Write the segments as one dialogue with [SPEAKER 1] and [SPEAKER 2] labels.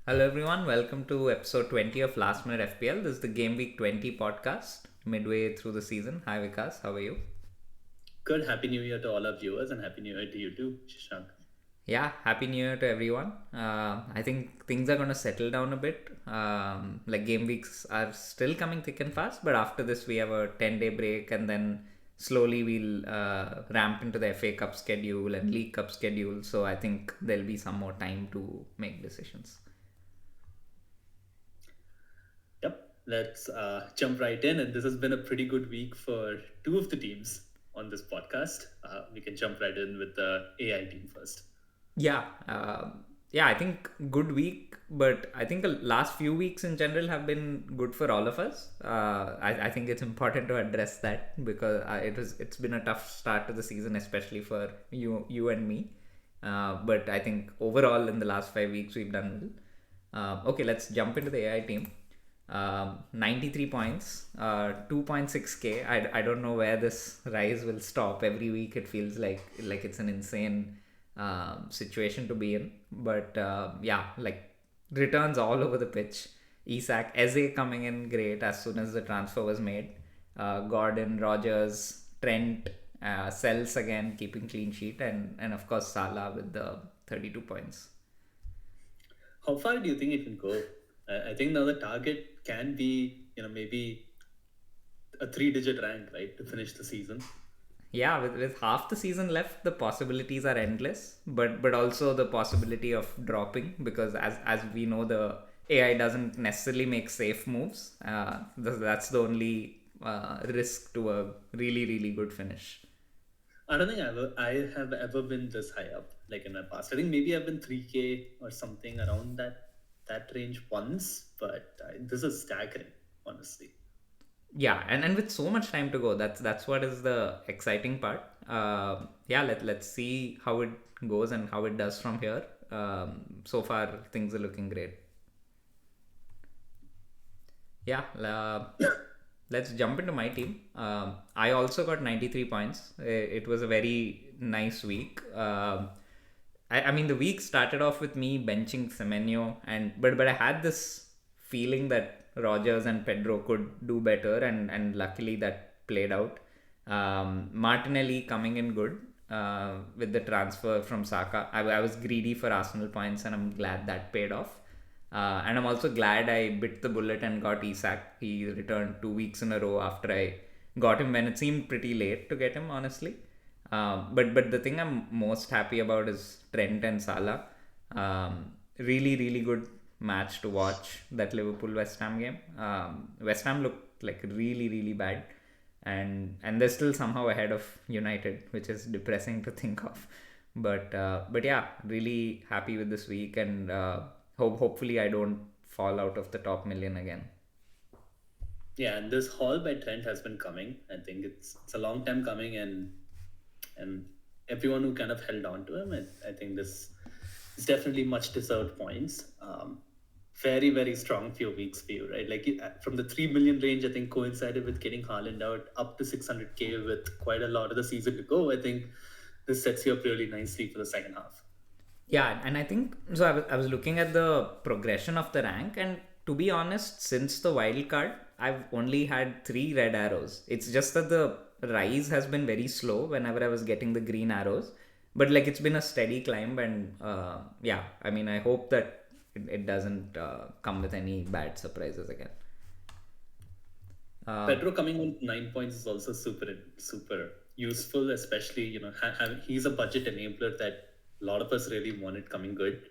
[SPEAKER 1] Hello everyone, welcome to episode 20 of Last Minute FPL. This is the Gameweek 20 podcast, midway through the season. Hi Vikas, how are you?
[SPEAKER 2] Good. Happy New Year to all our viewers and Happy New Year to you too, Shashank.
[SPEAKER 1] Yeah, Happy New Year to everyone. I think things are going to settle down a bit. Like game weeks are still coming thick and fast, but after this we have a 10-day break and then slowly we'll ramp into the FA Cup schedule and League Cup schedule. So I think there'll be some more time to make decisions.
[SPEAKER 2] Yep. Let's jump right in. And this has been a pretty good week for two of the teams on this podcast. We can jump right in with the AI team first.
[SPEAKER 1] Yeah, yeah. I think good week, but I think the last few weeks in general have been good for all of us. I think it's important to address that because it's been a tough start to the season, especially for you and me. But I think overall in the last 5 weeks we've done well. Okay, let's jump into the AI team. 93 points, 2.6k. I don't know where this rise will stop. Every week it feels like it's an insane situation to be in. But yeah, like returns all over the pitch. Isak, Eze coming in great as soon as the transfer was made. Gordon, Rogers, Trent, Sells again keeping clean sheet, and of course Salah with the 32 points.
[SPEAKER 2] How far do you think it can go? I think now the target can be, maybe a three-digit rank, right, to finish the season.
[SPEAKER 1] Yeah, with half the season left, the possibilities are endless, but also the possibility of dropping because as we know, the AI doesn't necessarily make safe moves. That's the only risk to a really good finish.
[SPEAKER 2] I don't think I have ever been this high up like in my past. I think maybe I've been 3K or something around that range once, but this is staggering, honestly.
[SPEAKER 1] Yeah, and with so much time to go, that's what is the exciting part. Yeah, let's see how it goes and how it does from here. So far things are looking great. Yeah, let's jump into my team. I also got 93 points. It was a very nice week. I mean, the week started off with me benching Semenyo, but I had this feeling that Rogers and Pedro could do better, and luckily that played out. Martinelli coming in good with the transfer from Saka. I was greedy for Arsenal points, and I'm glad that paid off. And I'm also glad I bit the bullet and got Isak. He returned 2 weeks in a row after I got him when it seemed pretty late to get him, honestly. But the thing I'm most happy about is Trent and Salah. Really good match to watch, that Liverpool West Ham game. West Ham looked like really bad, and they're still somehow ahead of United, which is depressing to think of. But yeah, really happy with this week, and hopefully I don't fall out of the top million again.
[SPEAKER 2] Yeah, and this haul by Trent has been coming. I think it's a long time coming, and everyone who kind of held on to him, I think this is definitely much deserved points. Very strong few weeks for you, right? Like from the 3 million range, I think coincided with getting Haaland out up to 600k with quite a lot of the season to go. I think this sets you up really nicely for the second half.
[SPEAKER 1] Yeah, and I think so. I was looking at the progression of the rank, and to be honest, since the wild card, I've only had 3 red arrows. It's just that the rise has been very slow whenever I was getting the green arrows, but like it's been a steady climb, and yeah, I mean, I hope that it doesn't come with any bad surprises again. Uh,
[SPEAKER 2] Pedro coming on 9 points is also super useful, especially he's a budget enabler that a lot of us really wanted coming good.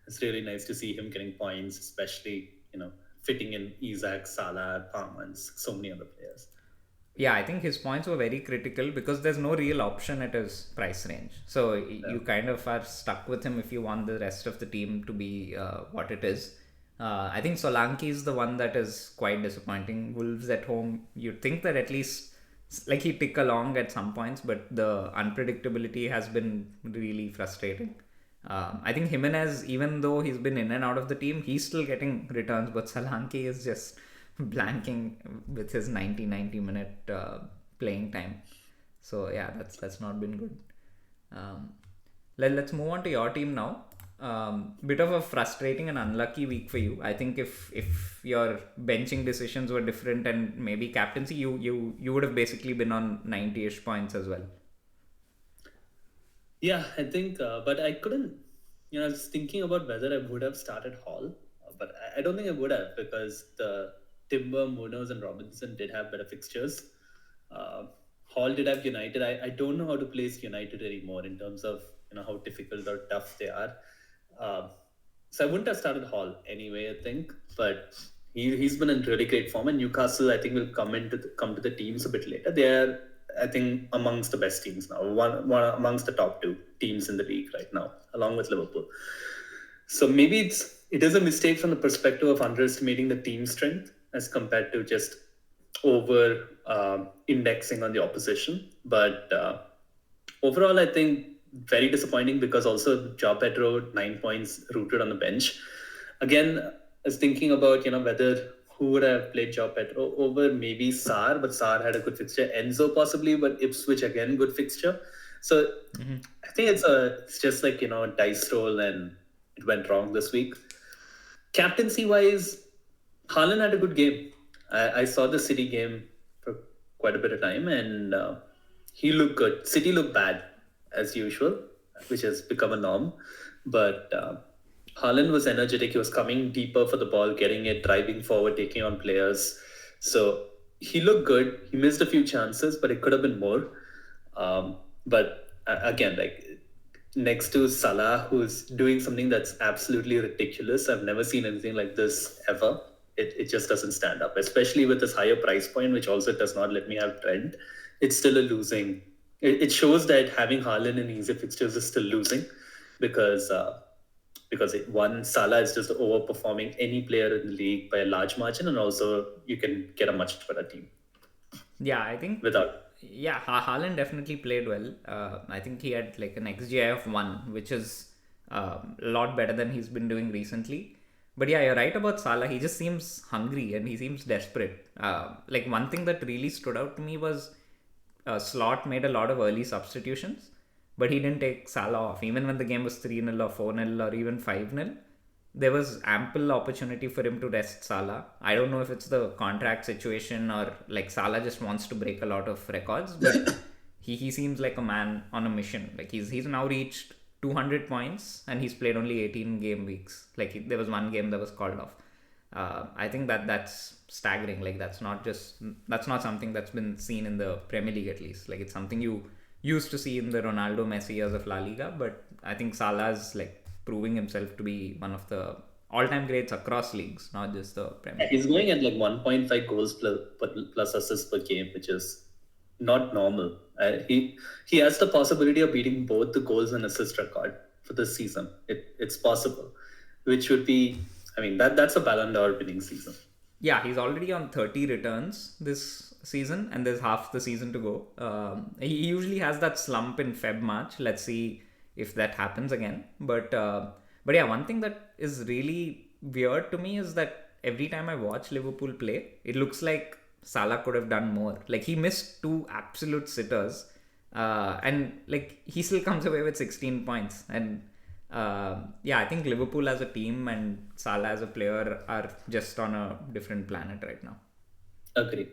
[SPEAKER 2] It's really nice to see him getting points, especially fitting in Isaac, Salah, Palmer, and so many other players.
[SPEAKER 1] Yeah, I think his points were very critical because there's no real option at his price range. So
[SPEAKER 2] Yeah.
[SPEAKER 1] you kind of are stuck with him if you want the rest of the team to be what it is. I think Solanke is the one that is quite disappointing. Wolves at home, you'd think that at least like he tick along at some points, but the unpredictability has been really frustrating. I think Jimenez, even though he's been in and out of the team, he's still getting returns, but Solanke is just blanking with his 90 minute playing time. So yeah, that's not been good. Um, let's move on to your team now. Bit of a frustrating and unlucky week for you. I think if your benching decisions were different and maybe captaincy, you would have basically been on 90ish points as well.
[SPEAKER 2] Yeah, I think, but I couldn't. I was thinking about whether I would have started Hall, but I don't think I would have because the Timber, Munoz, and Robinson did have better fixtures. Uh, Hall did have United. I don't know how to place United anymore in terms of how difficult or tough they are. Um, so I wouldn't have started Hall anyway, I think, but he's been in really great form. And Newcastle, I think, will come to the teams a bit later. They're, I think, amongst the best teams now. One amongst the top two teams in the league right now, along with Liverpool. So maybe it is a mistake from the perspective of underestimating the team strength as compared to just over indexing on the opposition. But overall, I think very disappointing because also Joao Pedro 9 points rooted on the bench. Again, I was thinking about whether who would have played Joao Pedro over maybe Sar, but Sar had a good fixture. Enzo possibly, but Ipswich again good fixture. So I think it's just like a dice roll and it went wrong this week. Captaincy wise, Haaland had a good game. I saw the City game for quite a bit of time, and he looked good. City looked bad as usual, which has become a norm. But Haaland was energetic. He was coming deeper for the ball, getting it, driving forward, taking on players. So he looked good. He missed a few chances, but it could have been more. But again, like next to Salah, who's doing something that's absolutely ridiculous. I've never seen anything like this ever. It just doesn't stand up, especially with this higher price point, which also does not let me have Trent. It's still a losing. It shows that having Haaland in easy fixtures is still losing because one, Salah is just overperforming any player in the league by a large margin, and also you can get a much better team
[SPEAKER 1] Yeah, I think.
[SPEAKER 2] without.
[SPEAKER 1] Yeah, Haaland definitely played well. I think he had like an XGI of 1, which is a lot better than he's been doing recently. But yeah, you're right about Salah. He just seems hungry and he seems desperate. Like one thing that really stood out to me was Slot made a lot of early substitutions, but he didn't take Salah off. Even when the game was 3-0 or 4-0 or even 5-0, there was ample opportunity for him to rest Salah. I don't know if it's the contract situation or like Salah just wants to break a lot of records, but he seems like a man on a mission. Like he's now reached 200 points and he's played only 18 game weeks. Like there was one game that was called off. I think that's staggering. Like that's not something that's been seen in the Premier League at least. Like it's something you used to see in the Ronaldo Messi years of La Liga, but I think Salah's like proving himself to be one of the all-time greats across leagues, not just the Premier League.
[SPEAKER 2] He's going at like 1.5 goals plus assists per game, which is not normal. He has the possibility of beating both the goals and assist record for this season. It's possible, which would be, I mean, that's a Ballon d'Or winning season.
[SPEAKER 1] Yeah, he's already on 30 returns this season, and there's half the season to go. He usually has that slump in Feb March. Let's see if that happens again. But yeah, one thing that is really weird to me is that every time I watch Liverpool play, it looks like Salah could have done more. Like he missed 2 absolute sitters, and like he still comes away with 16 points. And yeah, I think Liverpool as a team and Salah as a player are just on a different planet right now.
[SPEAKER 2] Agree.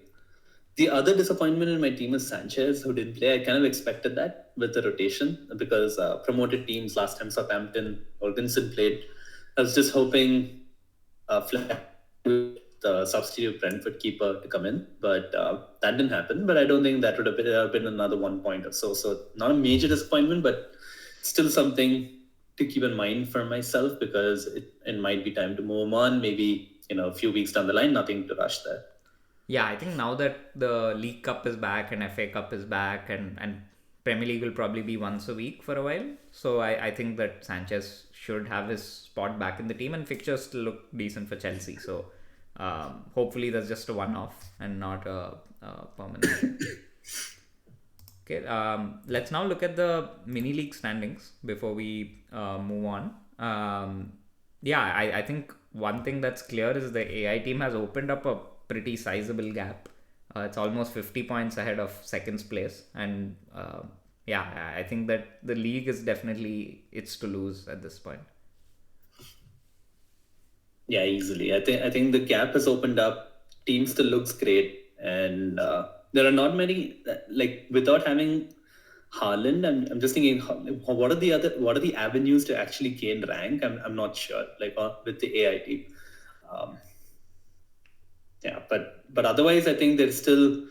[SPEAKER 2] The other disappointment in my team is Sanchez, who didn't play. I kind of expected that with the rotation because promoted teams last time Southampton, Jorgensen played. I was just hoping the substitute Brentford keeper to come in, but that didn't happen. But I don't think that would have been another 1 point or so. So not a major disappointment, but still something to keep in mind for myself because it might be time to move on. Maybe a few weeks down the line, nothing to rush there.
[SPEAKER 1] Yeah, I think now that the League Cup is back and FA Cup is back and Premier League will probably be once a week for a while. So I think that Sanchez should have his spot back in the team and fixtures still look decent for Chelsea. So hopefully that's just a one-off and not a permanent. Okay, let's now look at the mini league standings before we move on. Yeah, I think one thing that's clear is the AI team has opened up a pretty sizable gap. It's almost 50 points ahead of second place, and yeah, I think that the league is definitely it's to lose at this point.
[SPEAKER 2] Yeah, easily. I think the gap has opened up. Team still looks great, and there are not many like without having Haaland. I'm just thinking, what are the avenues to actually gain rank? I'm not sure. Like with the AI team, um, yeah. But otherwise, I think there's still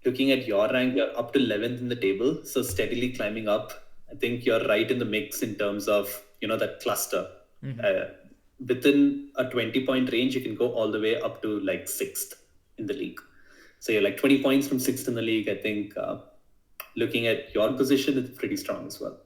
[SPEAKER 2] looking at your rank. You're up to 11th in the table, so steadily climbing up. I think you're right in the mix in terms of that cluster. Uh, Within a 20-point range, you can go all the way up to like sixth in the league. So you're like 20 points from sixth in the league. I think looking at your position, it's pretty strong as well.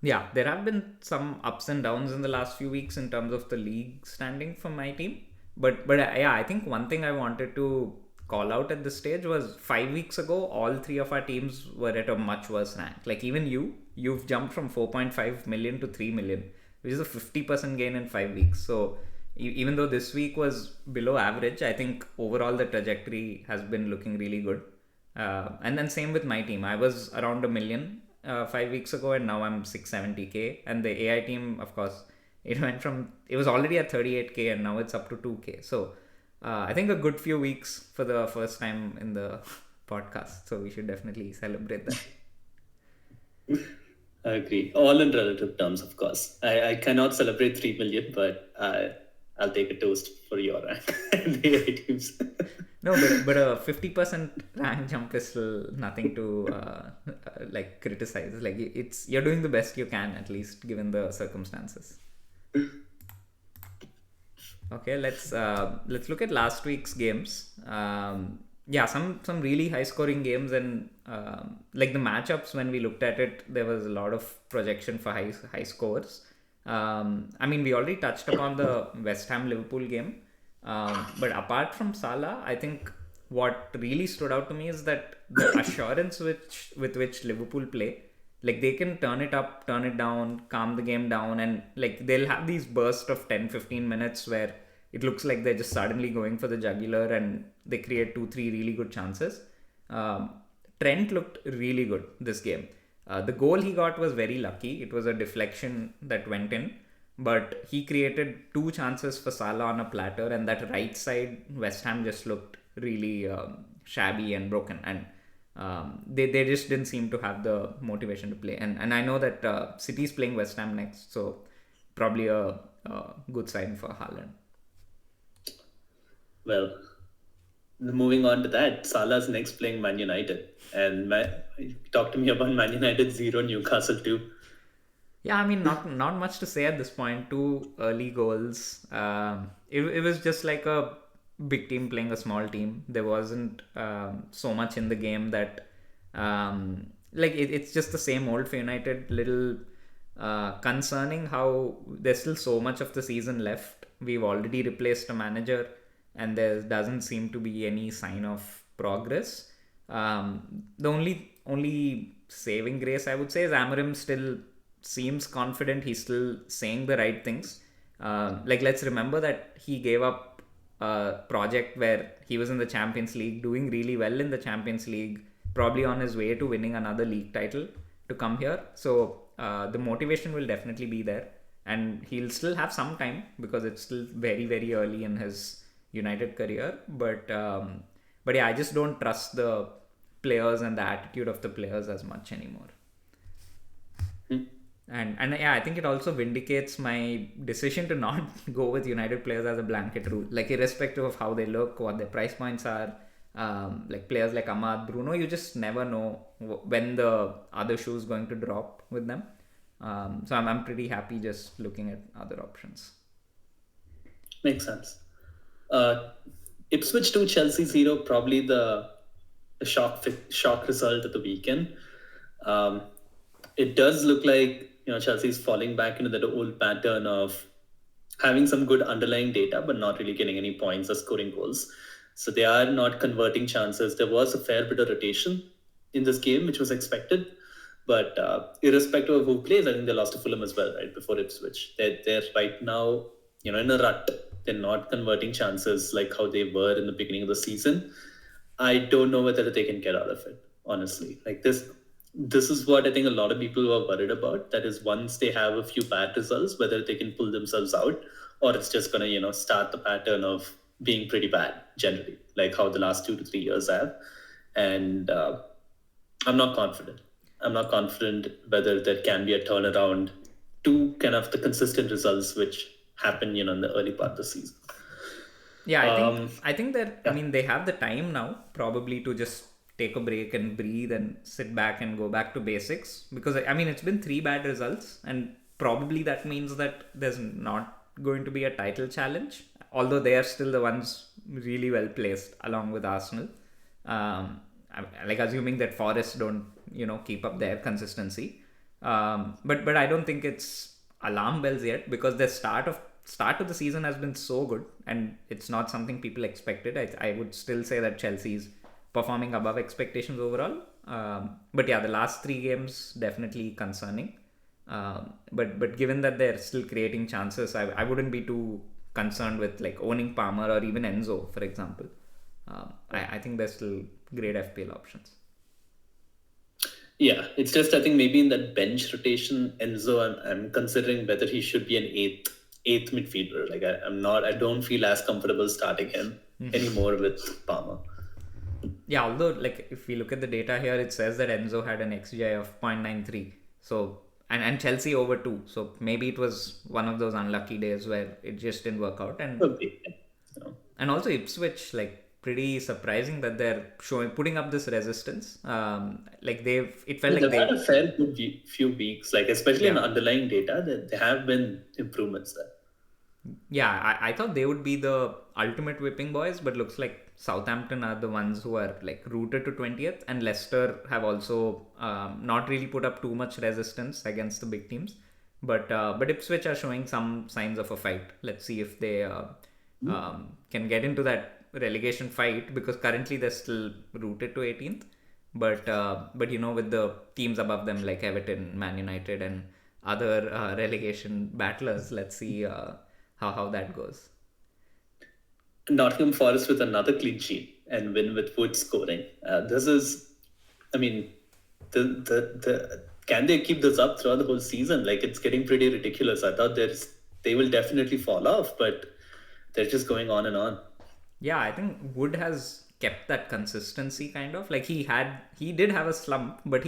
[SPEAKER 1] Yeah, there have been some ups and downs in the last few weeks in terms of the league standing for my team. But yeah, I think one thing I wanted to call out at this stage was 5 weeks ago, all three of our teams were at a much worse rank. Like even you've jumped from 4.5 million to 3 million, which is a 50% gain in 5 weeks. So even though this week was below average, I think overall the trajectory has been looking really good. And then same with my team. I was around a million 5 weeks ago, and now I'm 670k. And the AI team, of course, it was already at 38k, and now it's up to 2k. So I think a good few weeks for the first time in the podcast. So we should definitely celebrate that.
[SPEAKER 2] I agree. All in relative terms, of course. I cannot celebrate 3 million, but I'll take a toast for your rank and the AI teams.
[SPEAKER 1] No, but a 50% rank jump is still nothing to like criticize. Like it's you're doing the best you can, at least given the circumstances. Okay, let's look at last week's games. Yeah, some really high scoring games, and like the matchups when we looked at it, there was a lot of projection for high scores. I mean, we already touched upon the West Ham Liverpool game, but apart from Salah, I think what really stood out to me is that the assurance with which Liverpool play, like they can turn it up, turn it down, calm the game down, and like they'll have these bursts of 10-15 minutes where it looks like they're just suddenly going for the jugular and they create 2-3 really good chances. um, Trent looked really good this game. The goal he got was very lucky. It was a deflection that went in, but he created two chances for Salah on a platter, and that right side West Ham just looked really shabby and broken, and they just didn't seem to have the motivation to play. And I know that City's playing West Ham next, so probably a good sign for Haaland.
[SPEAKER 2] Well, moving on to that, Salah's next playing Man United. And talk to me about Man United 0, Newcastle 2.
[SPEAKER 1] Yeah, I mean, not much to say at this point. Two early goals. It was just like a big team playing a small team. There wasn't so much in the game that like it's just the same old for United. Little concerning how there's still so much of the season left. We've already replaced a manager, and there doesn't seem to be any sign of progress. The only saving grace I would say is Amarim still seems confident. He's still saying the right things. Like let's remember that he gave up a project where he was in the Champions League, doing really well in the Champions League, probably on his way to winning another league title, to come here. So the motivation will definitely be there, and he'll still have some time because it's still very very early in his United career. But yeah, I just don't trust the players and the attitude of the players as much anymore. And yeah, I think it also vindicates my decision to not go with United players as a blanket rule. Like irrespective of how they look, what their price points are, like players like Ahmad, Bruno, you just never know when the other shoe is going to drop with them. So I'm pretty happy just looking at other options.
[SPEAKER 2] Makes sense. Uh, Ipswich 2, Chelsea 0, probably the shock result of the weekend. Um, it does look like Chelsea's falling back into that old pattern of having some good underlying data, but not really getting any points or scoring goals. So they are not converting chances. There was a fair bit of rotation in this game, which was expected. But irrespective of who plays, I think they lost to Fulham as well, right, before Ipswich. They're right now, in a rut. They're not converting chances like how they were in the beginning of the season. I don't know whether they can get out of it, honestly. Like this, this is what I think a lot of people were worried about. That is, once they have a few bad results, whether they can pull themselves out, or it's just gonna start the pattern of being pretty bad generally, like how the last 2 to 3 years have. And I'm not confident. I'm not confident whether there can be a turnaround to kind of the consistent results which happen, in the early part of the season.
[SPEAKER 1] Yeah,
[SPEAKER 2] Um,
[SPEAKER 1] I think that, I
[SPEAKER 2] yeah,
[SPEAKER 1] mean, they have the time now probably to just take a break and breathe and sit back and go back to basics, because I mean it's been three bad results, and probably that means that there's not going to be a title challenge, although they are still the ones really well placed along with Arsenal. Like assuming that Forest don't keep up their consistency. But I don't think it's alarm bells yet, because the start of the season has been so good, and it's not something people expected. I would still say that Chelsea's performing above expectations overall. But yeah, the last three games definitely concerning. But given that they're still creating chances, I wouldn't be too concerned with like owning Palmer or even Enzo, for example. I think there's still great FPL options.
[SPEAKER 2] yeah. It's just I think maybe in that bench rotation, Enzo, I'm considering whether he should be an eighth midfielder. Like I'm not. I don't feel as comfortable starting him anymore with Palmer.
[SPEAKER 1] Yeah, although like if we look at the data here, it says that Enzo had an XGI of 0.93. So and Chelsea over 2. So maybe it was one of those unlucky days where it just didn't work out. And
[SPEAKER 2] Could be. So,
[SPEAKER 1] and also Ipswich, like pretty surprising that they're putting up this resistance. Like it felt
[SPEAKER 2] yeah,
[SPEAKER 1] like
[SPEAKER 2] they've had
[SPEAKER 1] they
[SPEAKER 2] a fair good few weeks, like especially in
[SPEAKER 1] yeah.
[SPEAKER 2] the underlying data, that there have been improvements there.
[SPEAKER 1] Yeah, I thought they would be the ultimate whipping boys, but looks like Southampton are the ones who are like rooted to 20th, and Leicester have also not really put up too much resistance against the big teams. But Ipswich are showing some signs of a fight. Let's see if they can get into that relegation fight, because currently they're still rooted to 18th. But with the teams above them like Everton, Man United, and other relegation battlers, let's see how that goes.
[SPEAKER 2] Nottingham Forest with another clean sheet and win with Wood scoring. This is, I mean, the can they keep this up throughout the whole season? Like it's getting pretty ridiculous. I thought they will definitely fall off, but they're just going on and on.
[SPEAKER 1] Yeah, I think Wood has kept that consistency kind of. Like he did have a slump, but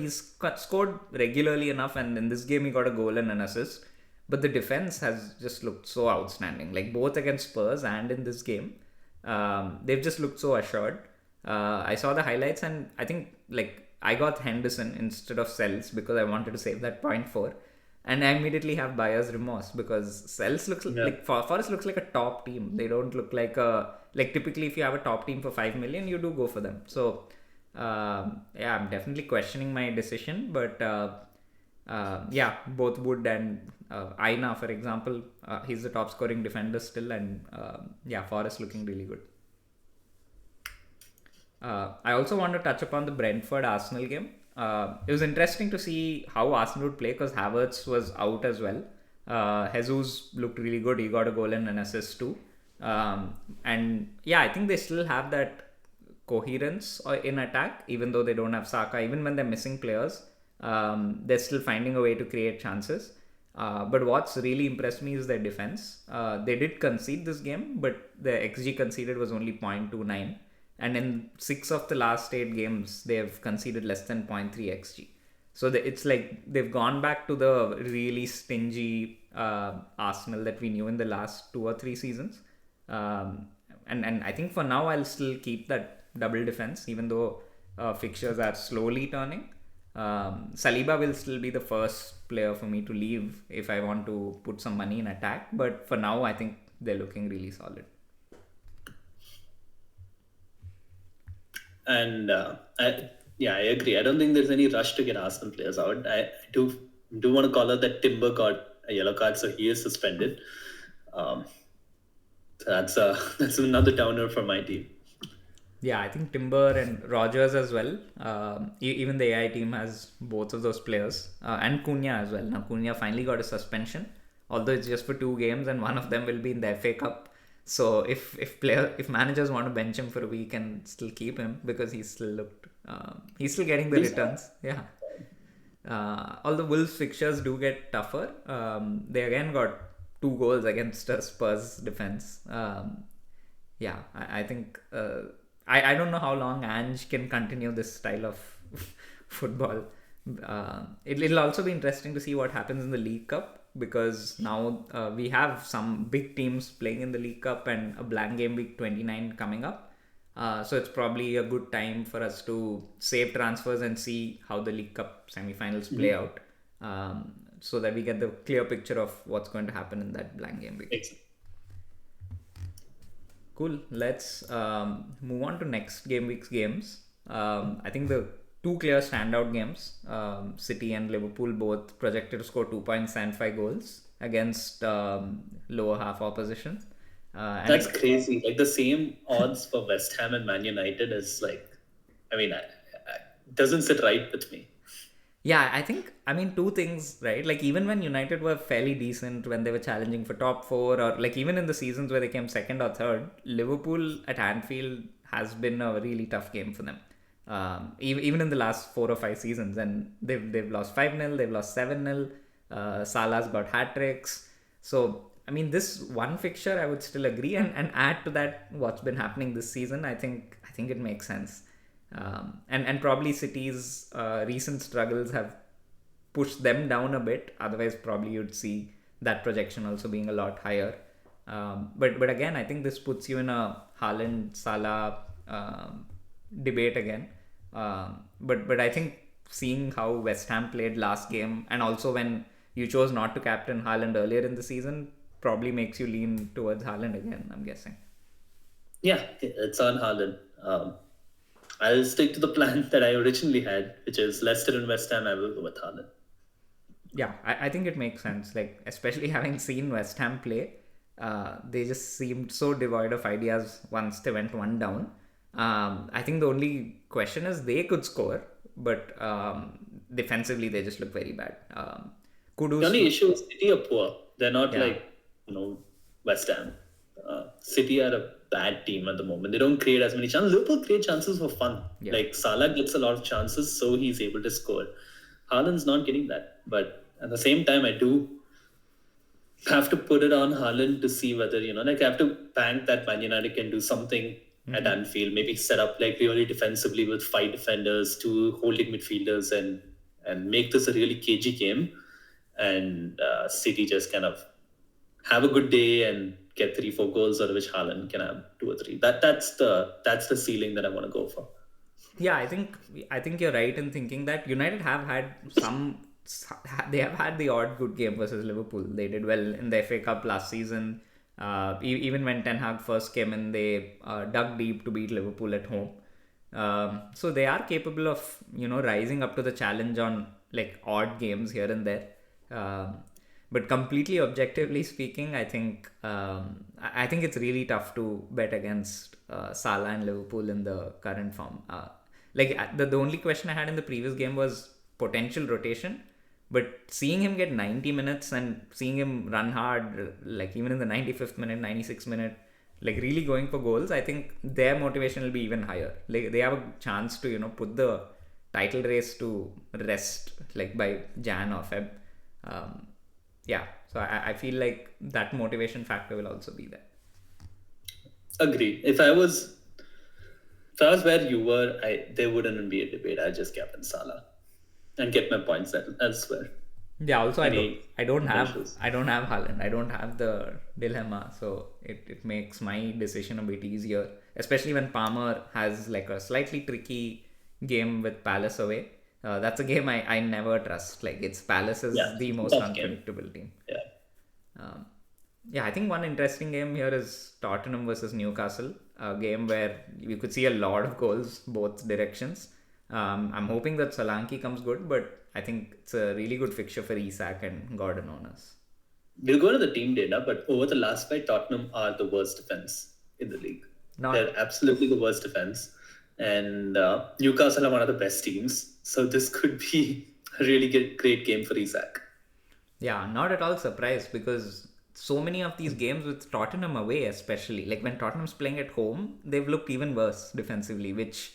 [SPEAKER 1] scored regularly enough, and in this game he got a goal and an assist. But the defense has just looked so outstanding, like both against Spurs and in this game. They've just looked so assured. I saw the highlights, and I think like I got Henderson instead of Sells because I wanted to save that point for, and I immediately have buyer's remorse because Sells looks
[SPEAKER 2] Yeah.
[SPEAKER 1] like Forest looks like a top team. They don't look like a like typically if you have a top team for 5 million, you do go for them. So yeah, I'm definitely questioning my decision, but yeah, both Wood and Aina, for example, he's the top scoring defender still, and yeah, Forest looking really good. I also want to touch upon the Brentford Arsenal game. It was interesting to see how Arsenal would play because Havertz was out as well. Jesus looked really good. He got a goal and an assist too. And yeah, I think they still have that coherence in attack, even though they don't have Saka. Even when they're missing players, they're still finding a way to create chances. But what's really impressed me is their defense. They did concede this game, but the XG conceded was only 0.29, and in 6 of the last 8 games they've conceded less than 0.3 xg. So it's like they've gone back to the really stingy Arsenal that we knew in the last 2 or 3 seasons. And I think for now I'll still keep that double defense, even though fixtures are slowly turning. Saliba will still be the first player for me to leave if I want to put some money in attack, but for now I think they're looking really solid.
[SPEAKER 2] And yeah, I agree. I don't think there's any rush to get Arsenal players out. I do want to call out that Timber got a yellow card, so he is suspended. Um, so that's another downer for my team.
[SPEAKER 1] Yeah, I think Timber and Rogers as well. Even the AI team has both of those players, and Cunha as well. Now Cunha finally got a suspension, although it's just for 2 games, and one of them will be in the FA Cup. So if managers want to bench him for a week and still keep him because he's still getting the
[SPEAKER 2] He's
[SPEAKER 1] returns. Yeah, Although Wolves fixtures do get tougher, they again got 2 goals against Spurs defense. Yeah, I think I don't know how long Ange can continue this style of football. It'll also be interesting to see what happens in the League Cup, because now we have some big teams playing in the League Cup and a blank game week 29 coming up. So it's probably a good time for us to save transfers and see how the League Cup semi-finals play out, so that we get the clear picture of what's going to happen in that blank game week.
[SPEAKER 2] Excellent.
[SPEAKER 1] Cool. Let's move on to next game week's games. I think the two clear standout games, City and Liverpool, both projected to score 2.75 goals against lower half opposition.
[SPEAKER 2] That's crazy. Like the same odds for West Ham and Man United is like, I mean, doesn't sit right with me.
[SPEAKER 1] Yeah, I mean, two things, right? Like, even when United were fairly decent when they were challenging for top four, or like even in the seasons where they came second or third, Liverpool at Anfield has been a really tough game for them. Even in the last 4 or 5 seasons, and they've lost 5-0, they've lost 7-0. Salah's got hat tricks. So, I mean, this one fixture, I would still agree, and add to that what's been happening this season. I think it makes sense. And probably City's recent struggles have pushed them down a bit. Otherwise, probably you'd see that projection also being a lot higher. But again, I think this puts you in a Haaland Salah debate again. But I think seeing how West Ham played last game, and also when you chose not to captain Haaland earlier in the season, probably makes you lean towards Haaland again, I'm guessing.
[SPEAKER 2] Yeah, it's on Haaland. I'll stick to the plan that I originally had, which is Leicester and West Ham. I will go with Haaland.
[SPEAKER 1] Yeah, I think it makes sense. Like, especially having seen West Ham play, they just seemed so devoid of ideas once they went one down. I think the only question is they could score, but defensively they just look very bad. Kudus.
[SPEAKER 2] The only issue is City are poor. They're not like West Ham. City are a bad team at the moment. They don't create as many chances. Liverpool create chances for fun.
[SPEAKER 1] Yeah.
[SPEAKER 2] Like Salah gets a lot of chances, so he's able to score. Haaland's not getting that. But at the same time, I do have to put it on Haaland to see whether, like I have to bank that Man United can do something at Anfield. Maybe set up like really defensively with 5 defenders, 2 holding midfielders, and make this a really cagey game. And City just kind of have a good day and get 3-4 goals, out of which Haaland can have 2 or 3. That's the ceiling that I want to go for.
[SPEAKER 1] Yeah, I think you're right in thinking that United have had they have had the odd good game versus Liverpool. They did well in the FA Cup last season. Even when Ten Hag first came in, they dug deep to beat Liverpool at home. So they are capable of rising up to the challenge on like odd games here and there. But completely objectively speaking, I think it's really tough to bet against Salah and Liverpool in the current form. The only question I had in the previous game was potential rotation, but seeing him get 90 minutes and seeing him run hard, like even in the 95th minute, 96th minute, like really going for goals, I think their motivation will be even higher. Like they have a chance to put the title race to rest, like by Jan or Feb. Yeah, so I feel like that motivation factor will also be there.
[SPEAKER 2] Agree. If I was where you were, there wouldn't be a debate. I just captain Salah and get my points elsewhere.
[SPEAKER 1] Yeah. Also, I don't have Haaland. I don't have the dilemma, so it makes my decision a bit easier, especially when Palmer has like a slightly tricky game with Palace away. That's a game I never trust. Like it's Palace is the most unpredictable team.
[SPEAKER 2] Yeah.
[SPEAKER 1] I think one interesting game here is Tottenham versus Newcastle, a game where you could see a lot of goals both directions. I'm hoping that Solanke comes good, but I think it's a really good fixture for Isak and Gordon owners.
[SPEAKER 2] We'll go to the team data, but over the last 5, Tottenham are the worst defense in the league. They're absolutely the worst defense. And Newcastle are one of the best teams. So this could be a really great game for Isak.
[SPEAKER 1] Yeah, not at all surprised, because so many of these games with Tottenham away, especially, like when Tottenham's playing at home, they've looked even worse defensively, which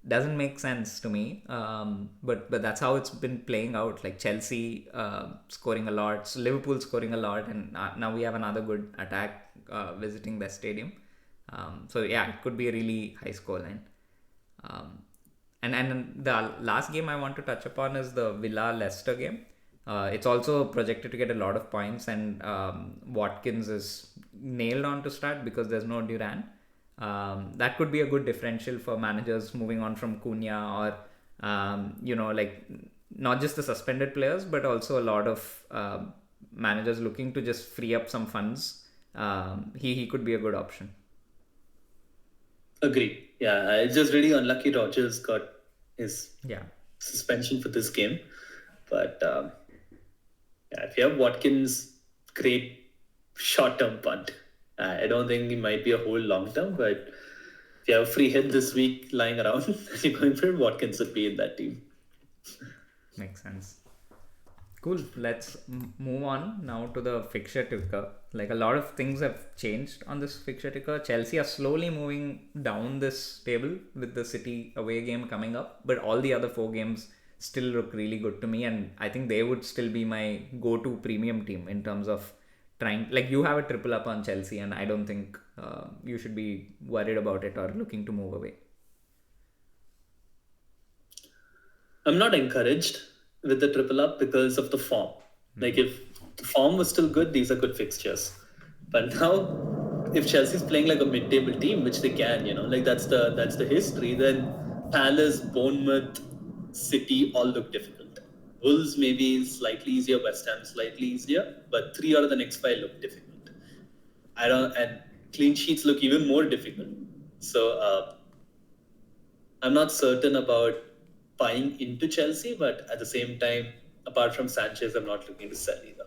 [SPEAKER 1] doesn't make sense to me. But that's how it's been playing out. Like Chelsea scoring a lot, so Liverpool scoring a lot, and now we have another good attack visiting the stadium. So yeah, it could be a really high score line. Um, and the last game I want to touch upon is the Villa Leicester game. It's also projected to get a lot of points, and Watkins is nailed on to start because there's no Duran. That could be a good differential for managers moving on from Cunha, or like not just the suspended players, but also a lot of managers looking to just free up some funds. He could be a good option.
[SPEAKER 2] Agree. Yeah, it's just really unlucky Rogers got his
[SPEAKER 1] Yeah.
[SPEAKER 2] suspension for this game. But yeah, if you have Watkins, great short-term punt. I don't think it might be a whole long-term, but if you have a free hit this week lying around, you're going for Watkins would be in that team.
[SPEAKER 1] Makes sense. Cool. Let's move on now to the fixture ticker. Like a lot of things have changed on this fixture ticker. Chelsea are slowly moving down this table with the City away game coming up, but all the other four games still look really good to me, and I think they would still be my go-to premium team in terms of trying. Like you have a triple up on Chelsea, and I don't think you should be worried about it or looking to move away.
[SPEAKER 2] I'm not encouraged with the triple up because of the form. Like if the form was still good, these are good fixtures. But now, if Chelsea's playing like a mid-table team, which they can, like that's the history, then Palace, Bournemouth, City all look difficult. Wolves maybe slightly easier, West Ham slightly easier, but three out of the next five look difficult. And clean sheets look even more difficult. So I'm not certain about buying into Chelsea, but at the same time, apart from Sanchez, I'm not looking to sell either.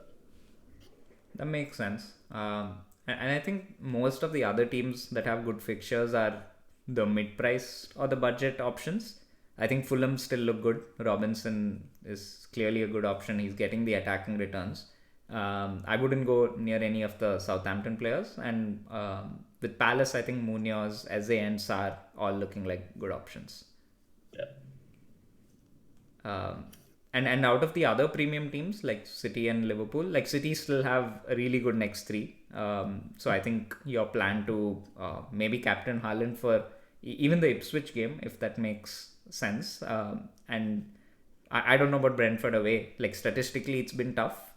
[SPEAKER 1] That makes sense. And I think most of the other teams that have good fixtures are the mid-priced or the budget options. I think Fulham still look good. Robinson is clearly a good option. He's getting the attacking returns. I wouldn't go near any of the Southampton players. And with Palace, I think Munoz, Eze, and Sarr all looking like good options.
[SPEAKER 2] Yeah.
[SPEAKER 1] And out of the other premium teams like City and Liverpool, like City still have a really good next three. So I think your plan to maybe captain Haaland for even the Ipswich game, if that makes sense. And I don't know about Brentford away. Like statistically, it's been tough.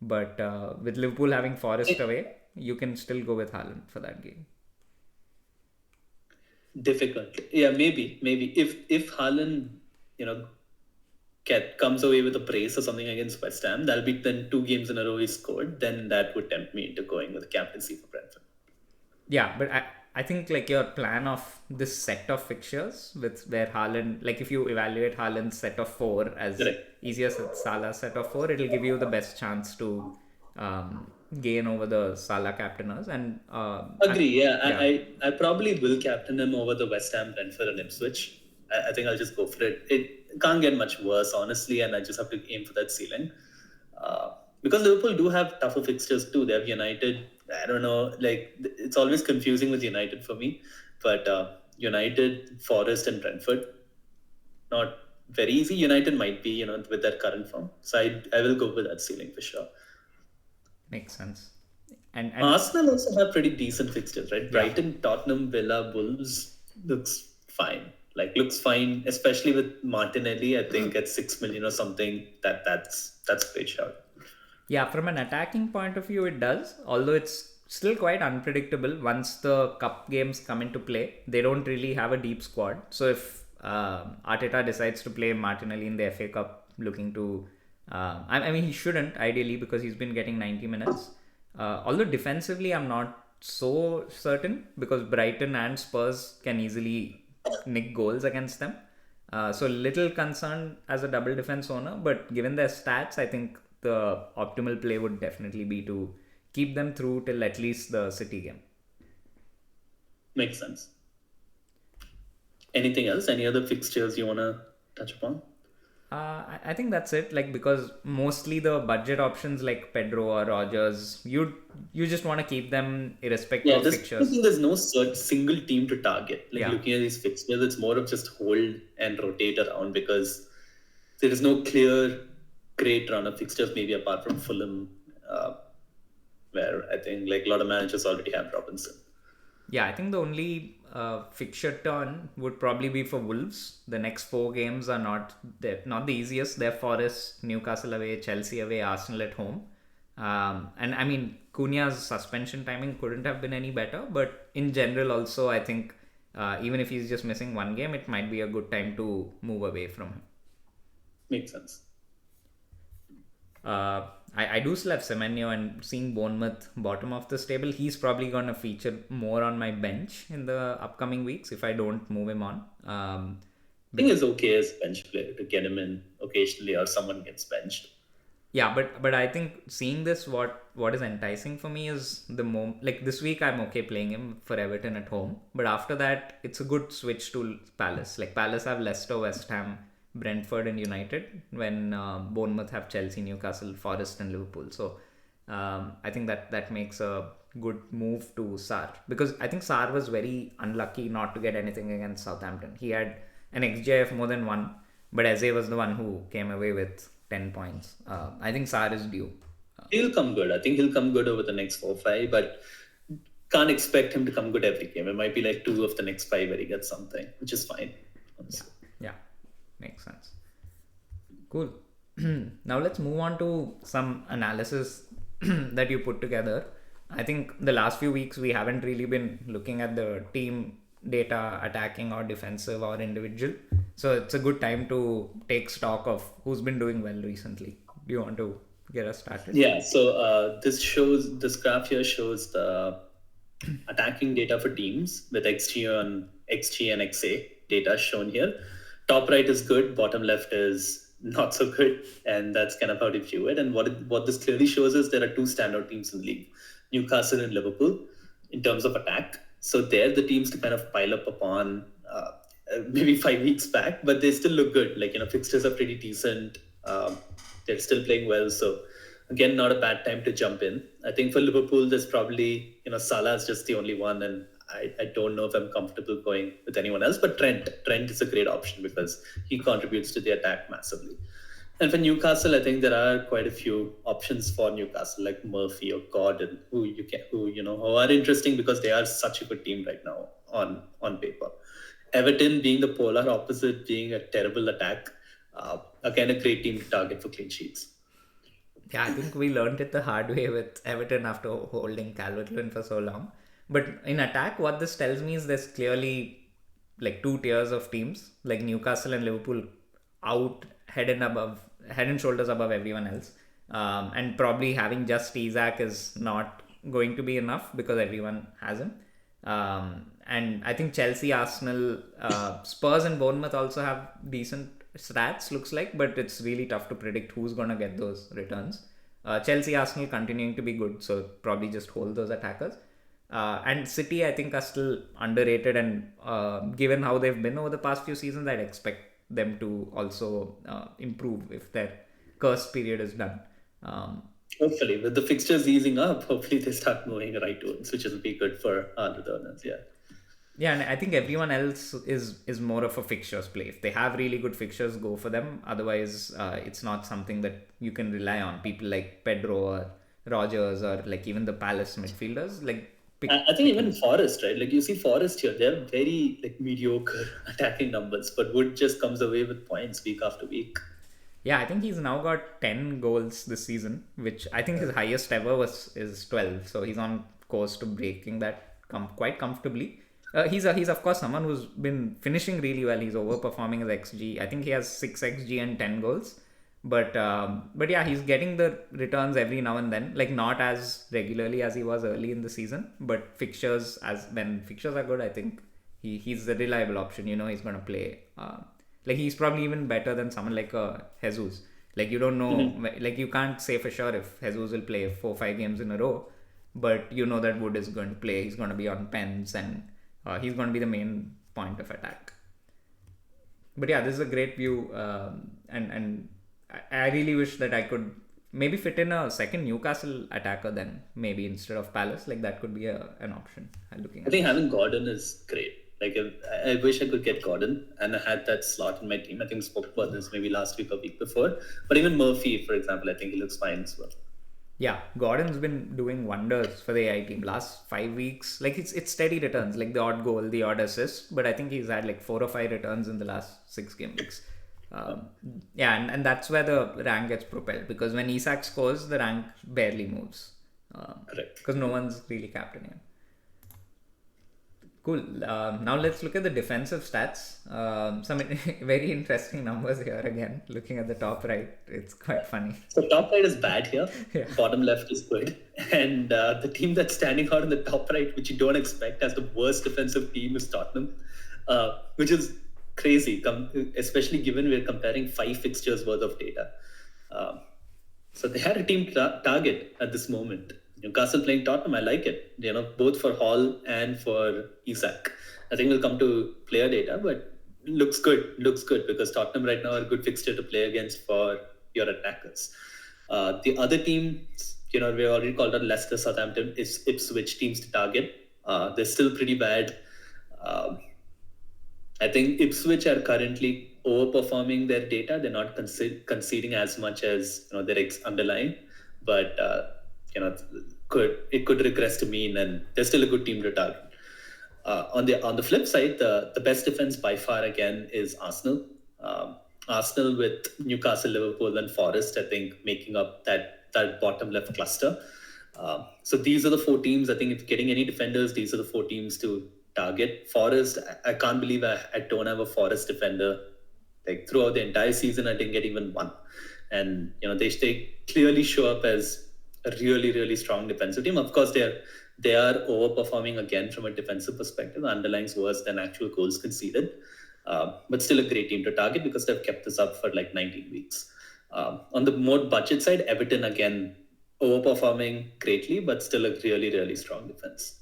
[SPEAKER 1] But with Liverpool having Forest away, you can still go with Haaland for that game.
[SPEAKER 2] Difficult. Yeah, maybe. If Haaland, comes away with a brace or something against West Ham, that'll be then 2 games in a row he scored. Then that would tempt me into going with the captaincy for Brentford.
[SPEAKER 1] Yeah, but I think like your plan of this set of fixtures with where Haaland, like if you evaluate Haaland's set of 4 as easy as Salah's set of 4, it'll give you the best chance to gain over the Salah captainers. And
[SPEAKER 2] agree. I probably will captain him over the West Ham, Brentford, and Ipswich. I think I'll just go for it. It can't get much worse, honestly, and I just have to aim for that ceiling. Because Liverpool do have tougher fixtures too. They have United. I don't know, like it's always confusing with United for me. But United, Forest, and Brentford, not very easy. United might be, with their current form. So I will go with that ceiling for sure.
[SPEAKER 1] Makes sense. And
[SPEAKER 2] Arsenal also have pretty decent fixtures, right? Brighton, Tottenham, Villa, Wolves looks fine. Looks fine, especially with Martinelli. I think at 6 million or something, that's a great shout.
[SPEAKER 1] Yeah, from an attacking point of view, it does. Although it's still quite unpredictable once the cup games come into play. They don't really have a deep squad. So if Arteta decides to play Martinelli in the FA Cup, looking to, I mean, he shouldn't ideally because he's been getting 90 minutes. Although defensively, I'm not so certain because Brighton and Spurs can easily nick goals against them. So little concerned as a double defense owner, but given their stats, I think the optimal play would definitely be to keep them through till at least the City game.
[SPEAKER 2] Makes sense. Anything else? Any other fixtures you want to touch upon?
[SPEAKER 1] I think that's it. Like because mostly the budget options like Pedro or Rogers, you just want to keep them irrespective
[SPEAKER 2] Yeah,
[SPEAKER 1] of
[SPEAKER 2] I
[SPEAKER 1] fixtures.
[SPEAKER 2] think there's no such single team to target. Like
[SPEAKER 1] Yeah,
[SPEAKER 2] looking at these fixtures, it's more of just hold and rotate around because there is no clear great run of fixtures, maybe apart from Fulham, uh, where I think like a lot of managers already have Robinson.
[SPEAKER 1] yeah. I think the only fixture turn would probably be for Wolves. The next four games are not the easiest. They're Forest, Newcastle away, Chelsea away, Arsenal at home. And I mean, Cunha's suspension timing couldn't have been any better. But in general, also, I think even if he's just missing one game, it might be a good time to move away from him.
[SPEAKER 2] Makes sense.
[SPEAKER 1] I do still have Semenyo, and seeing Bournemouth bottom of this table, he's probably going to feature more on my bench in the upcoming weeks if I don't move him on.
[SPEAKER 2] I think it's okay as bench player to get him in occasionally or someone gets benched.
[SPEAKER 1] Yeah, but I think seeing this, what is enticing for me is the like this week I'm okay playing him for Everton at home, but after that it's a good switch to Palace. Like Palace have Leicester, West Ham, Brentford, and United, when Bournemouth have Chelsea, Newcastle, Forest, and Liverpool. So I think that makes a good move to Sar, because I think Sar was very unlucky not to get anything against Southampton. He had an XGF more than one, but Eze was the one who came away with 10 points. I think Sar is due.
[SPEAKER 2] He'll come good. I think he'll come good over the next 4 or 5, but can't expect him to come good every game. It might be like 2 of the next 5 where he gets something, which is fine.
[SPEAKER 1] Yeah, yeah, makes sense. Cool. Now let's move on to some analysis that you put together. I think the last few weeks we haven't really been looking at the team data, attacking or defensive or individual. So it's a good time to take stock of who's been doing well recently. Do you want to get us started?
[SPEAKER 2] Yeah, so this graph here shows the attacking data for teams with XG and XA data shown here. Top right is good, bottom left is not so good, and that's kind of how to view it. And what this clearly shows is there are two standout teams in the league, Newcastle and Liverpool, in terms of attack. So they're the teams to kind of pile up upon maybe 5 weeks back, but they still look good. Like, fixtures are pretty decent. They're still playing well. So again, not a bad time to jump in. I think for Liverpool, there's probably, Salah's just the only one. And I don't know if I'm comfortable going with anyone else, but Trent is a great option because he contributes to the attack massively. And for Newcastle, I think there are quite a few options for Newcastle, like Murphy or Gordon, who are interesting because they are such a good team right now on paper. Everton being the polar opposite, being a terrible attack, again a great team to target for clean sheets.
[SPEAKER 1] Yeah, I think we learned it the hard way with Everton after holding Calvert-Lewin for so long. But in attack, what this tells me is there's clearly like two tiers of teams, like Newcastle and Liverpool, out head and shoulders above everyone else. And probably having just Isaac is not going to be enough because everyone has him. And I think Chelsea, Arsenal, Spurs, and Bournemouth also have decent stats, looks like, but it's really tough to predict who's going to get those returns. Chelsea, Arsenal continuing to be good, so probably just hold those attackers. And City, I think, are still underrated, and given how they've been over the past few seasons, I'd expect them to also improve if their curse period is done.
[SPEAKER 2] Hopefully, with the fixtures easing up, hopefully they start moving rightwards, which will be good for our returners. Yeah.
[SPEAKER 1] Yeah, and I think everyone else is more of a fixtures play. If they have really good fixtures, go for them. Otherwise, it's not something that you can rely on. People like Pedro or Rogers or like even the Palace midfielders, like
[SPEAKER 2] I think even Forest, right? Like you see Forest here, they're very like mediocre attacking numbers, but Wood just comes away with points week after week.
[SPEAKER 1] Yeah, I think he's now got 10 goals this season, which I think his highest ever is 12. So he's on course to breaking that quite comfortably. He's of course someone who's been finishing really well. He's overperforming his XG. I think he has 6 XG and 10 goals. But yeah, he's getting the returns every now and then, like not as regularly as he was early in the season. But fixtures, as when fixtures are good, I think he's a reliable option. He's going to play. Like he's probably even better than someone like Jesus. Like you don't know, like you can't say for sure if Jesus will play 4-5 games in a row, but you know that Wood is going to play. He's going to be on pens, and he's going to be the main point of attack. But yeah, this is a great view, and I really wish that I could maybe fit in a second Newcastle attacker then maybe instead of Palace. Like that could be an option. Looking
[SPEAKER 2] I
[SPEAKER 1] at
[SPEAKER 2] think
[SPEAKER 1] this.
[SPEAKER 2] having Gordon is great. Like I wish I could get Gordon, and I had that slot in my team. I think we spoke about this maybe last week or week before. But even Murphy, for example, I think he looks fine as well.
[SPEAKER 1] Yeah, Gordon's been doing wonders for the AI team last 5 weeks. Like it's steady returns, like the odd goal, the odd assist. But I think he's had like 4 or 5 returns in the last 6 game weeks. Um, yeah, and that's where the rank gets propelled because when Isak scores, the rank barely moves
[SPEAKER 2] Correct.
[SPEAKER 1] because no one's really captaining him. Cool. Now let's look at the defensive stats. Some very interesting numbers here again. Looking at the top right, it's quite funny.
[SPEAKER 2] So top right is bad here.
[SPEAKER 1] Yeah.
[SPEAKER 2] Bottom left is good. And the team that's standing out in the top right, which you don't expect as the worst defensive team, is Tottenham, which is crazy, especially given we're comparing 5 fixtures worth of data. So they had a team target at this moment. Newcastle playing Tottenham, I like it. Both for Hall and for Isak. I think we'll come to player data, but looks good. Looks good because Tottenham right now are a good fixture to play against for your attackers. The other teams, we already called out Leicester, Southampton, is Ipswich teams to target. They're still pretty bad. I think Ipswich are currently overperforming their data. They're not conceding as much as their underlying, but it could regress to mean, and they're still a good team to target. On the flip side, the best defense by far again is Arsenal. Arsenal with Newcastle, Liverpool, and Forest, I think, making up that bottom left cluster. So these are the 4 teams. I think if getting any defenders, these are the 4 teams to target. Forest, I can't believe I don't have a Forest defender. Like throughout the entire season, I didn't get even one. And they clearly show up as a really, really strong defensive team. Of course, they are overperforming again from a defensive perspective. The underlying's worse than actual goals conceded. But still a great team to target because they've kept this up for like 19 weeks. On the more budget side, Everton again overperforming greatly, but still a really, really strong defense.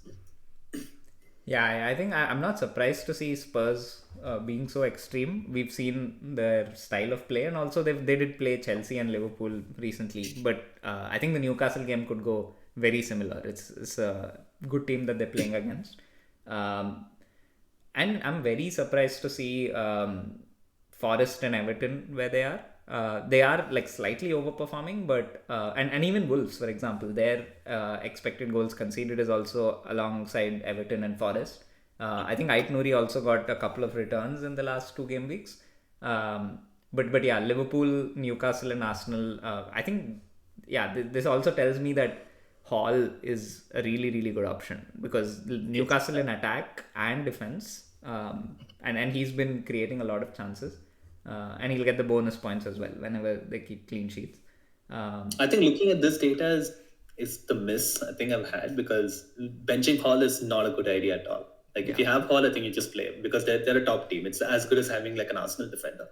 [SPEAKER 1] Yeah, I think I'm not surprised to see Spurs being so extreme. We've seen their style of play, and also they did play Chelsea and Liverpool recently. But I think the Newcastle game could go very similar. It's a good team that they're playing against. And I'm very surprised to see Forest and Everton where they are. They are like slightly overperforming, but and even Wolves, for example, their expected goals conceded is also alongside Everton and Forest. I think Ait Nouri also got a couple of returns in the last 2 game weeks. But yeah, Liverpool, Newcastle, and Arsenal. I think this also tells me that Hall is a really, really good option because Newcastle in attack and defense, and he's been creating a lot of chances. And he'll get the bonus points as well whenever they keep clean sheets.
[SPEAKER 2] I think looking at this data is the miss I think I've had because benching Hall is not a good idea at all. Like if you have Hall, I think you just play him because they're a top team. It's as good as having like an Arsenal defender.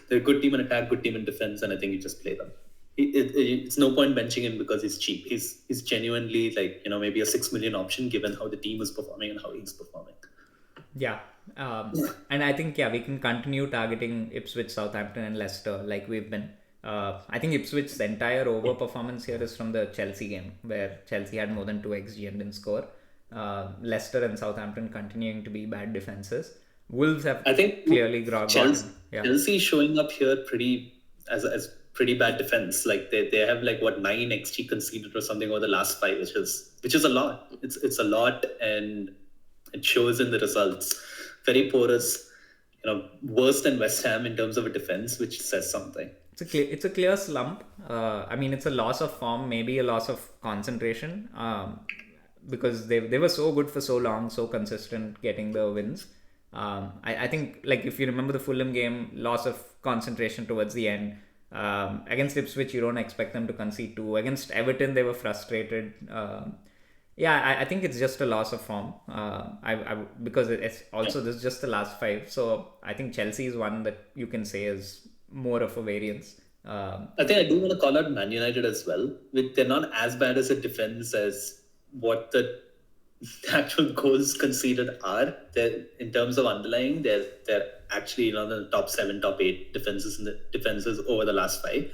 [SPEAKER 2] They're a good team in attack, good team in defense, and I think you just play them. It's no point benching him because he's cheap. He's genuinely like maybe a 6 million option given how the team is performing and how he's performing.
[SPEAKER 1] Yeah. And I think we can continue targeting Ipswich, Southampton, and Leicester like we've been. I think Ipswich's entire overperformance here is from the Chelsea game where Chelsea had more than 2 xG and didn't score. Leicester and Southampton continuing to be bad defenses. Wolves have clearly grogged.
[SPEAKER 2] Chelsea showing up here as pretty bad defense. Like they have like 9 xG conceded or something over the last 5, which is a lot. It's a lot, and it shows in the results. Very porous, worse than West Ham in terms of a defense, which says something.
[SPEAKER 1] It's a clear slump. I mean, it's a loss of form, maybe a loss of concentration, because they were so good for so long, so consistent getting the wins. I think, like, if you remember the Fulham game, loss of concentration towards the end. Against Ipswich, you don't expect them to concede 2. Against Everton, they were frustrated. I think it's just a loss of form. Because it's also this is just the last 5. So I think Chelsea is one that you can say is more of a variance.
[SPEAKER 2] I think I do want to call out Man United as well. They're not as bad as a defense as what the actual goals conceded are. In terms of underlying, they're actually the top 7, top 8 defenses in the defenses over the last 5.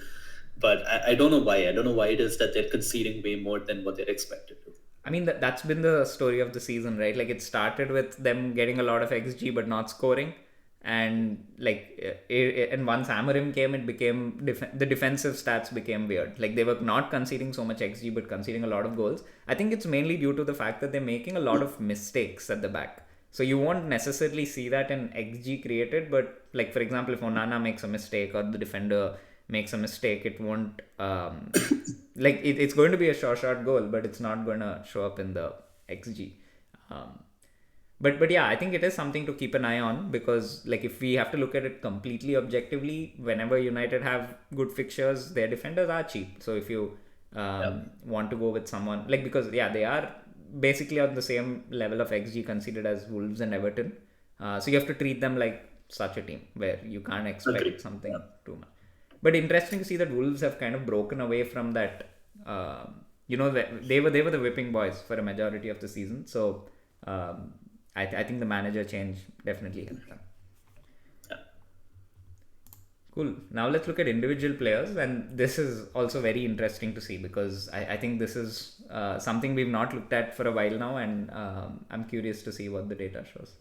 [SPEAKER 2] But I don't know why. I don't know why it is that they're conceding way more than what they're expected to.
[SPEAKER 1] I mean, that's been the story of the season, right? Like, it started with them getting a lot of XG but not scoring. And and once Amarim came, it became the defensive stats became weird. Like, they were not conceding so much XG but conceding a lot of goals. I think it's mainly due to the fact that they're making a lot of mistakes at the back. So you won't necessarily see that in XG created, but like, for example, if Onana makes a mistake or the defender makes a mistake, it won't it's going to be a short goal, but it's not going to show up in the XG. But yeah, I think it is something to keep an eye on, because like, if we have to look at it completely objectively, whenever United have good fixtures, their defenders are cheap. So if you want to go with someone like, because they are basically on the same level of XG conceded as Wolves and Everton. So you have to treat them like such a team where you can't expect something too much. But interesting to see that Wolves have kind of broken away from that. They were the whipping boys for a majority of the season. So I think the manager change definitely helped them.
[SPEAKER 2] Yeah.
[SPEAKER 1] Cool. Now let's look at individual players, and this is also very interesting to see, because I think this is something we've not looked at for a while now, and I'm curious to see what the data shows.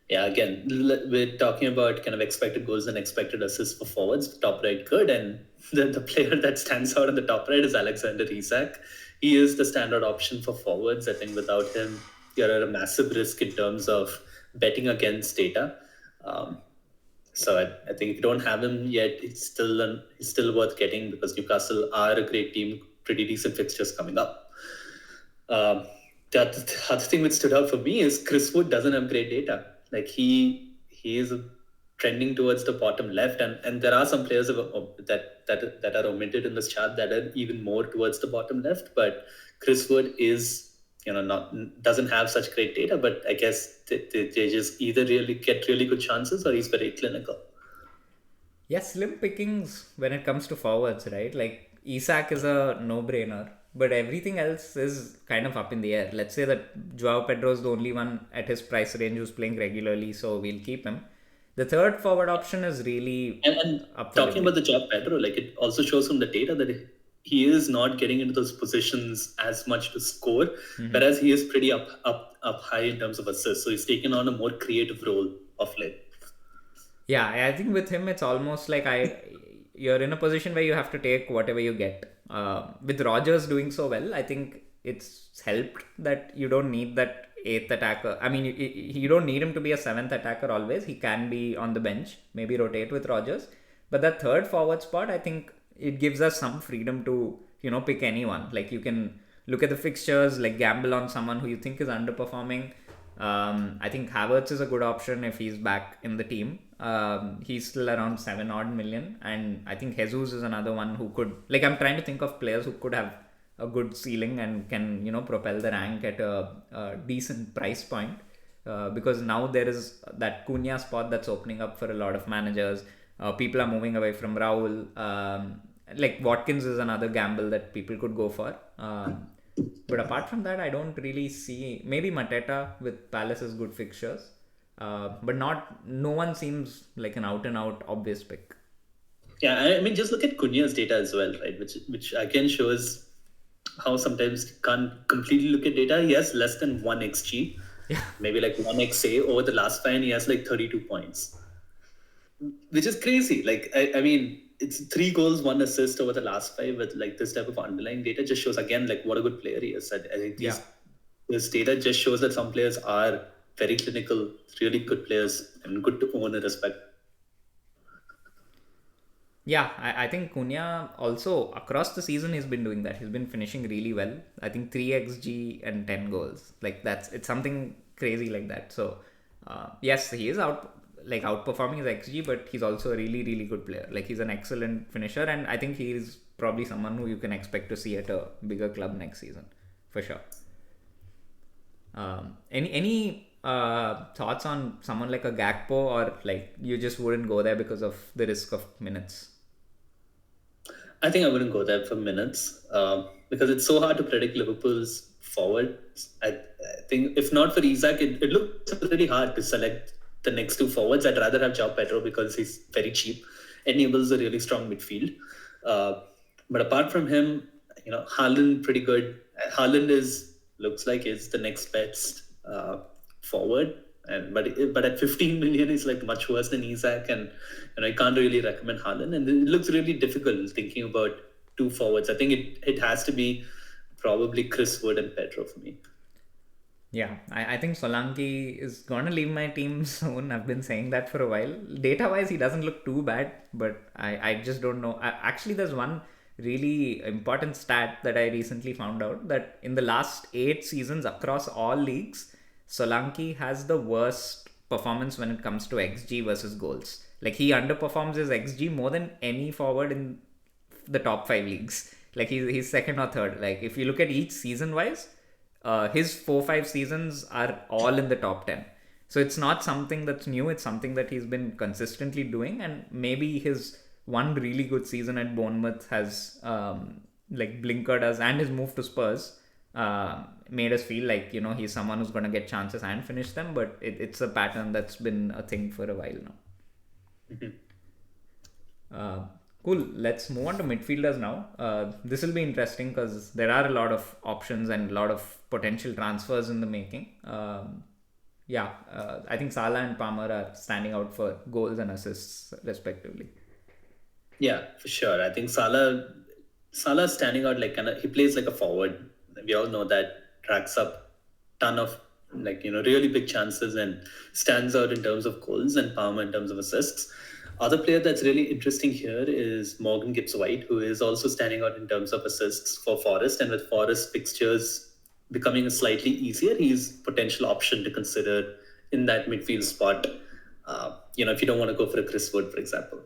[SPEAKER 2] Yeah, again, we're talking about kind of expected goals and expected assists for forwards, top right good, and the player that stands out in the top right is Alexander Isak. He is the standard option for forwards. I think without him, you're at a massive risk in terms of betting against data. So I think if you don't have him yet, he's still worth getting, because Newcastle are a great team, pretty decent fixtures coming up. The other thing which stood out for me is Chris Wood doesn't have great data. Like, he is trending towards the bottom left, and there are some players that are omitted in this chart that are even more towards the bottom left. But Chris Wood is doesn't have such great data, but I guess they just either really get really good chances or he's very clinical.
[SPEAKER 1] Yeah, slim pickings when it comes to forwards, right? Like, Isak is a no-brainer, but everything else is kind of up in the air. Let's say that Joao Pedro is the only one at his price range who's playing regularly, so we'll keep him. The third forward option is really
[SPEAKER 2] and talking about the Joao Pedro, like, it also shows from the data that he is not getting into those positions as much to score, whereas he is pretty up high in terms of assists. So he's taken on a more creative role of late.
[SPEAKER 1] Yeah, I think with him it's almost like you're in a position where you have to take whatever you get. With Rodgers doing so well, I think it's helped that you don't need that 8th attacker. I mean, you don't need him to be a 7th attacker always. He can be on the bench, maybe rotate with Rodgers. But that third forward spot, I think it gives us some freedom to, pick anyone. Like, you can look at the fixtures, like gamble on someone who you think is underperforming. I think Havertz is a good option if he's back in the team. He's still around 7 odd million, and I think Jesus is another one who could, like, I'm trying to think of players who could have a good ceiling and can propel the rank at a decent price point, because now there is that Cunha spot that's opening up for a lot of managers. People are moving away from Raul. Like, Watkins is another gamble that people could go for. But apart from that, I don't really see. Maybe Mateta with Palace's good fixtures, but no one seems like an out and out obvious pick.
[SPEAKER 2] Yeah, I mean, just look at Cunha's data as well, right? Which again shows how sometimes you can't completely look at data. He has less than 1 XG, maybe like 1 XA over the last 5, and he has like 32 points, which is crazy. Like, I mean, it's 3 goals, 1 assist over the last 5 with like this type of underlying data just shows again like what a good player he is. I think this data just shows that some players are very clinical, really good players, and good to own and respect.
[SPEAKER 1] Yeah, I think Cunha also across the season he's been doing that. He's been finishing really well. I think 3 XG and 10 goals. Like, it's something crazy like that. So yes, he is outperforming his XG, but he's also a really, really good player. Like, he's an excellent finisher, and I think he's probably someone who you can expect to see at a bigger club next season, for sure. Any thoughts on someone like a Gakpo, or like you just wouldn't go there because of the risk of minutes?
[SPEAKER 2] I think I wouldn't go there for minutes, because it's so hard to predict Liverpool's forwards. I think if not for Isak, it looks really hard to select the next two forwards. I'd rather have João Pedro because he's very cheap, enables a really strong midfield. But apart from him, Haaland pretty good. Haaland looks like is the next best forward, and but at 15 million is like much worse than Isak, and I can't really recommend Haaland, and it looks really difficult thinking about two forwards. I think it has to be probably Chris Wood and Pedro for me.
[SPEAKER 1] Yeah, I think Solanke is going to leave my team soon. I've been saying that for a while. Data wise, he doesn't look too bad, but I just don't know. Actually, there's one really important stat that I recently found out that in the last 8 seasons across all leagues, Solanke has the worst performance when it comes to XG versus goals. Like he underperforms his XG more than any forward in the top 5 leagues. Like he's second or third. Like if you look at each season wise, his 4-5 seasons are all in the top 10. So it's not something that's new. It's something that he's been consistently doing, and maybe his one really good season at Bournemouth has like blinkered us, and his move to Spurs made us feel like he's someone who's going to get chances and finish them. But it's a pattern that's been a thing for a while now. Cool. Let's move on to midfielders now. This will be interesting because there are a lot of options and a lot of potential transfers in the making. I think Salah and Palmer are standing out for goals and assists respectively.
[SPEAKER 2] Yeah, for sure. I think Salah's standing out like he plays like a forward. We all know that, racks up ton of really big chances and stands out in terms of goals, and Palmer in terms of assists. Other player that's really interesting here is Morgan Gibbs-White, who is also standing out in terms of assists for Forest, and with Forest fixtures becoming slightly easier, he's potential option to consider in that midfield spot. If you don't want to go for a Chris Wood, for example.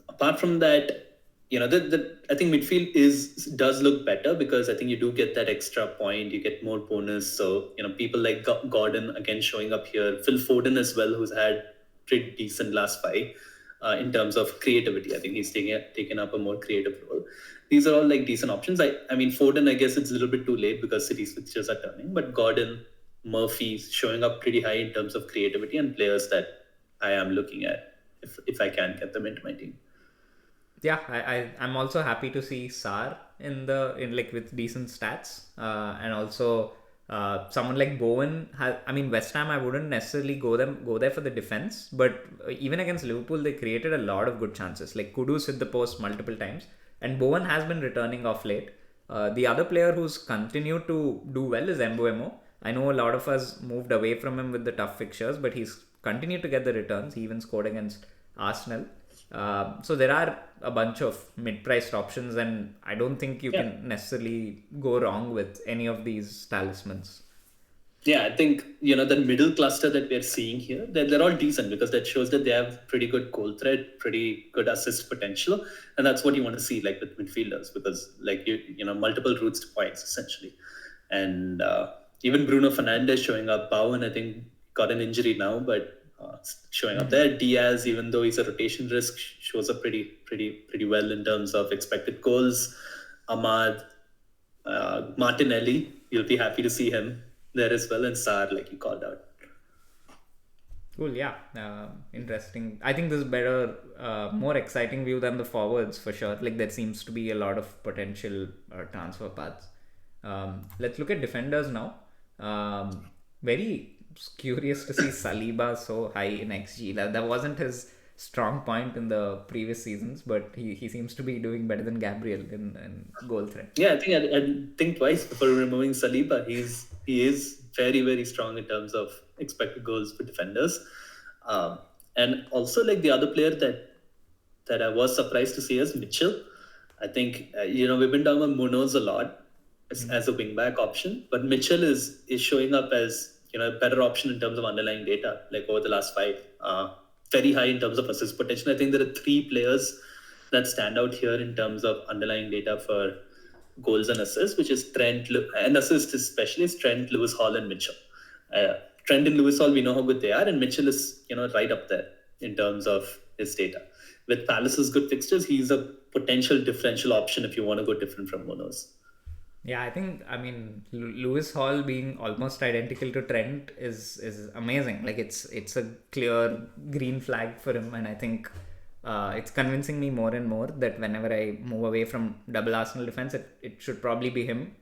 [SPEAKER 2] Apart from that, I think midfield does look better because I think you do get that extra point, you get more bonus. So people like Gordon again showing up here, Phil Foden as well, who's had pretty decent last 5 in terms of creativity. I think he's taken up a more creative role. These are all like decent options. I mean Foden, I guess it's a little bit too late because City's fixtures are turning, but Gordon, Murphy showing up pretty high in terms of creativity and players that I am looking at if I can get them into my team.
[SPEAKER 1] Yeah, I'm also happy to see Sar in with decent stats, and also someone like Bowen West Ham, I wouldn't necessarily go there for the defense, but even against Liverpool they created a lot of good chances. Like Kudus hit the post multiple times, and Bowen has been returning off late. The other player who's continued to do well is Mbeumo. I know a lot of us moved away from him with the tough fixtures, but he's continued to get the returns. He even scored against Arsenal. So there are a bunch of mid-priced options, and I don't think you can necessarily go wrong with any of these talismans.
[SPEAKER 2] Yeah, I think the middle cluster that we're seeing here, they're all decent because that shows that they have pretty good goal threat, pretty good assist potential, and that's what you want to see like with midfielders, because like multiple routes to points essentially. And even Bruno Fernandes showing up. Bowen, I think, got an injury now, but showing up there. Diaz, even though he's a rotation risk, shows up pretty well in terms of expected goals. Ahmad, Martinelli, you'll be happy to see him there as well, and Sarr, like you called out.
[SPEAKER 1] Cool, yeah. Interesting. I think this is better, more exciting view than the forwards for sure. Like there seems to be a lot of potential transfer paths. Let's look at defenders now. Very curious to see Saliba so high in XG. That wasn't his strong point in the previous seasons, but he seems to be doing better than Gabriel in goal threat.
[SPEAKER 2] Yeah, I think I'd think twice before removing Saliba. He is very, very strong in terms of expected goals for defenders. And also like the other player that I was surprised to see is Mitchell. I think we've been talking about Munoz a lot as a wing-back option, but Mitchell is showing up as a better option in terms of underlying data, like over the last 5. Very high in terms of assist potential. I think there are 3 players that stand out here in terms of underlying data for goals and assists, which is Trent, and assists especially is Trent, Lewis Hall, and Mitchell. Trent and Lewis Hall, we know how good they are, and Mitchell is right up there in terms of his data. With Palace's good fixtures, he's a potential differential option if you want to go different from Munoz.
[SPEAKER 1] Yeah, I think Lewis Hall being almost identical to Trent is amazing. Like it's a clear green flag for him, and I think it's convincing me more and more that whenever I move away from double Arsenal defense, it should probably be him.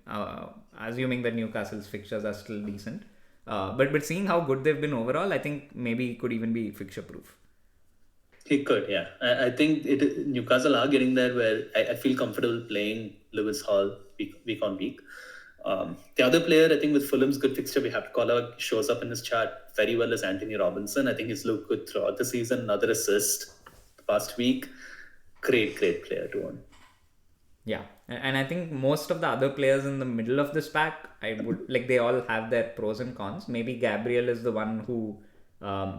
[SPEAKER 1] Assuming that Newcastle's fixtures are still decent, but seeing how good they've been overall, I think maybe he could even be fixture proof.
[SPEAKER 2] He could, yeah. I think Newcastle are getting there where I feel comfortable playing Lewis Hall week on week. The other player, I think, with Fulham's good fixture, we have to call out, shows up in this chart very well is Anthony Robinson. I think he's looked good throughout the season. Another assist the past week. Great player to own.
[SPEAKER 1] Yeah, and I think most of the other players in the middle of this pack, I would like they all have their pros and cons. Maybe Gabriel is the one who,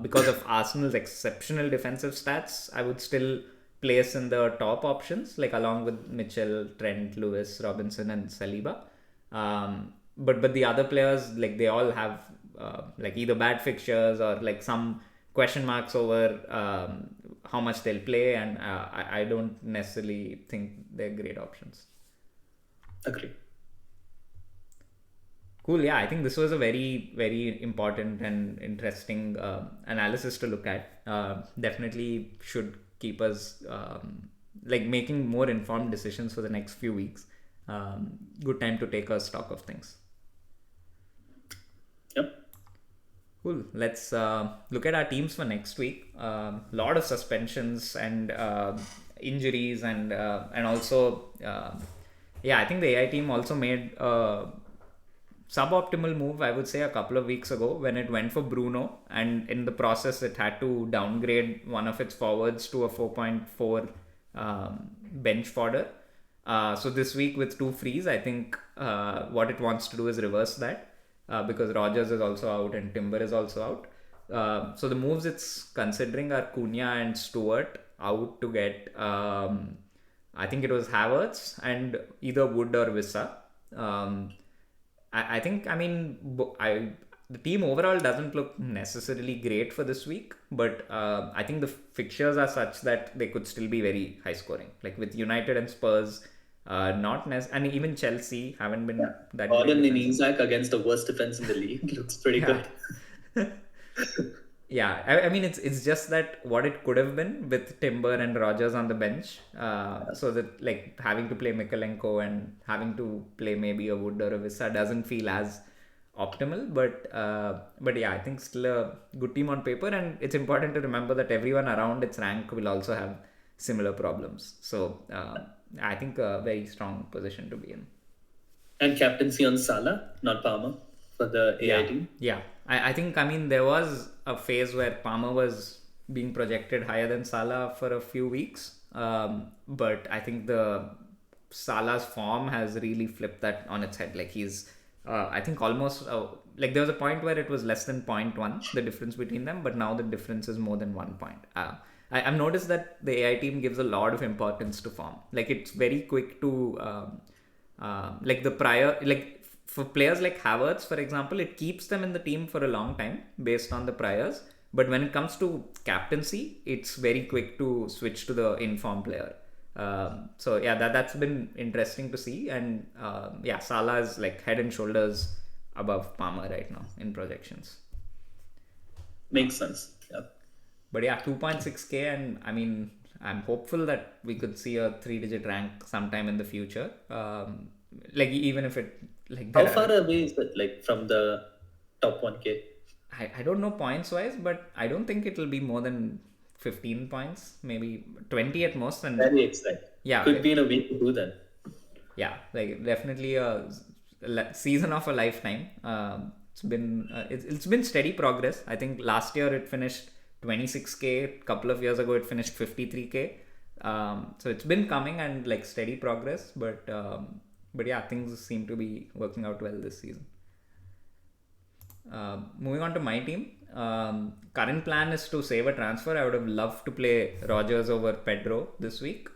[SPEAKER 1] because of Arsenal's exceptional defensive stats, I would still place in the top options, like along with Mitchell, Trent, Lewis, Robinson, and Saliba. But the other players, like they all have like either bad fixtures or like some question marks over how much they'll play, and I don't necessarily think they're great options.
[SPEAKER 2] Agree.
[SPEAKER 1] Cool. Yeah, I think this was a very important and interesting analysis to look at. Definitely should keep us like making more informed decisions for the next few weeks. Good time to take a stock of things.
[SPEAKER 2] Yep.
[SPEAKER 1] Cool. Let's look at our teams for next week. Lot of suspensions and injuries and also yeah, I think the AI team also made suboptimal move, I would say, a couple of weeks ago when it went for Bruno, and in the process it had to downgrade one of its forwards to a 4.4 bench fodder. So this week with two frees, I think what it wants to do is reverse that, because Rogers is also out and Timber is also out. So the moves it's considering are Cunha and Stewart out to get I think it was Havertz and either Wood or Wissa. I think, the team overall doesn't look necessarily great for this week, but I think the fixtures are such that they could still be very high scoring. Like with United and Spurs, and even Chelsea haven't been that
[SPEAKER 2] Gordon
[SPEAKER 1] great.
[SPEAKER 2] in Isak against the worst defense in the league looks pretty
[SPEAKER 1] Yeah.
[SPEAKER 2] good.
[SPEAKER 1] Yeah, I mean it's just that what it could have been with Timber and Rogers on the bench, so that like having to play Mikalenko and having to play maybe a Wood or a Vissa doesn't feel as optimal. But yeah, I think still a good team on paper, and it's important to remember that everyone around its rank will also have similar problems. So I think a very strong position to be in.
[SPEAKER 2] And captaincy on Salah, not Palmer, for the AI
[SPEAKER 1] Yeah,
[SPEAKER 2] team.
[SPEAKER 1] yeah. I think there was a phase where Palmer was being projected higher than Salah for a few weeks, but I think the Salah's form has really flipped that on its head. Like he's, I think almost like there was a point where it was less than 0.1 the difference between them, but now the difference is more than 1 point. I've noticed that the AI team gives a lot of importance to form. Like it's very quick to like the prior like for players like Havertz, for example, it keeps them in the team for a long time based on the priors. But when it comes to captaincy, it's very quick to switch to the informed player. So yeah, that's been interesting to see. And yeah, Salah is like head and shoulders above Palmer right now in projections.
[SPEAKER 2] Makes sense. Yeah.
[SPEAKER 1] But yeah, 2.6k, and I'm hopeful that we could see a 3-digit rank sometime in the future. Like even if it like
[SPEAKER 2] How far away is it, like from the top 1K?
[SPEAKER 1] I don't know points wise, but I don't think it'll be more than 15 points, maybe 20 at most. And
[SPEAKER 2] Very exciting.
[SPEAKER 1] yeah,
[SPEAKER 2] Could be in a week or two then.
[SPEAKER 1] yeah, like definitely a season of a lifetime. It's been steady progress. I think last year it finished 26k. A couple of years ago it finished 53k. So it's been coming and like steady progress, but yeah, things seem to be working out well this season. Moving on to my team, current plan is to save a transfer. I would have loved to play Rogers over Pedro this week.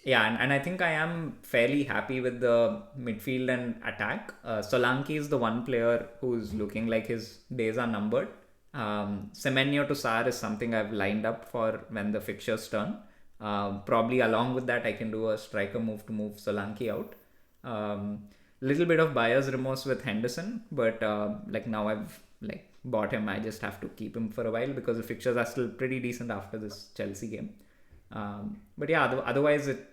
[SPEAKER 1] Yeah, and I think I am fairly happy with the midfield and attack. Solanke is the one player who's looking like his days are numbered. Semenyo to Sar is something I've lined up for when the fixtures turn. Probably along with that, I can do a striker move to move Solanke out. Little bit of buyer's remorse with Henderson, but like now I've like bought him. I just have to keep him for a while because the fixtures are still pretty decent after this Chelsea game. But yeah, otherwise it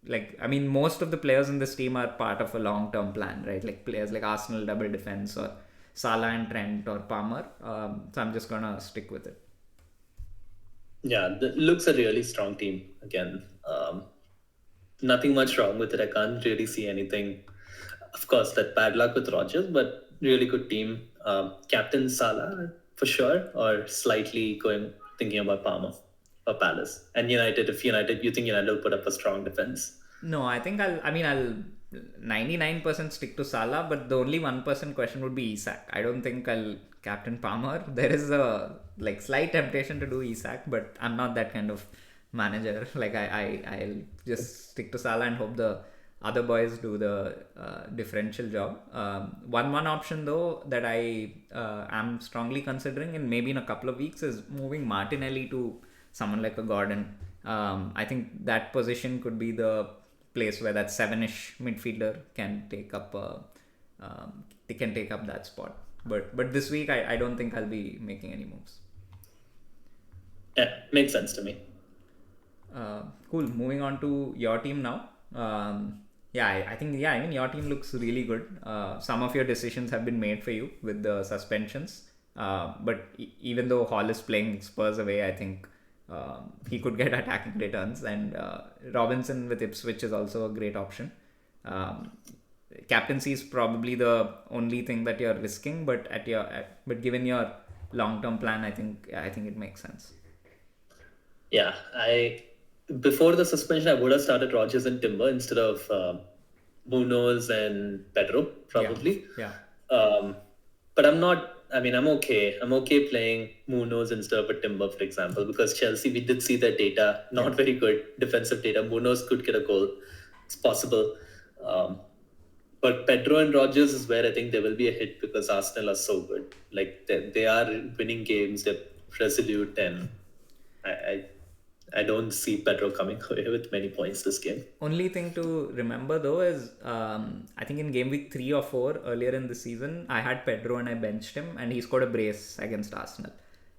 [SPEAKER 1] like I mean most of the players in this team are part of a long-term plan, right? Like players like Arsenal double defense or Salah and Trent or Palmer. So I'm just gonna stick with it.
[SPEAKER 2] Yeah, looks a really strong team again. Nothing much wrong with it. I can't really see anything. Of course, that bad luck with Rogers, but really good team. Captain Salah for sure, or slightly thinking about Palmer or Palace and United. If United, you think United will put up a strong defense?
[SPEAKER 1] No, I think I'll 99% stick to Salah, but the only 1% question would be Isak. I don't think I'll captain Palmer. There is a like slight temptation to do Isak, but I'm not that kind of manager. Like I'll just stick to Salah and hope the other boys do the differential job. One option though that I am strongly considering, and maybe in a couple of weeks, is moving Martinelli to someone like a Gordon. I think that position could be the place where that sevenish midfielder can take up they can take up that spot. But this week I don't think I'll be making any moves.
[SPEAKER 2] Yeah, makes sense to me.
[SPEAKER 1] Cool. Moving on to your team now. Yeah, I think I mean your team looks really good. Some of your decisions have been made for you with the suspensions. But even though Hall is playing Spurs away, I think he could get attacking returns, and Robinson with Ipswich is also a great option. Captaincy is probably the only thing that you're risking, but but given your long-term plan, I think it makes sense.
[SPEAKER 2] Yeah, before the suspension, I would have started Rogers and Timber instead of Munoz and Pedro, probably.
[SPEAKER 1] Yeah.
[SPEAKER 2] But I'm not. I mean, I'm okay. I'm okay playing Munoz instead of a Timber, for example, because Chelsea, we did see their data, not very good defensive data. Munoz could get a goal. It's possible. But Pedro and Rogers is where I think there will be a hit because Arsenal are so good. Like they are winning games, they're resolute, and I don't see Pedro coming away with many points this game.
[SPEAKER 1] Only thing to remember though is I think in game week 3 or 4 earlier in the season, I had Pedro and I benched him and he scored a brace against Arsenal.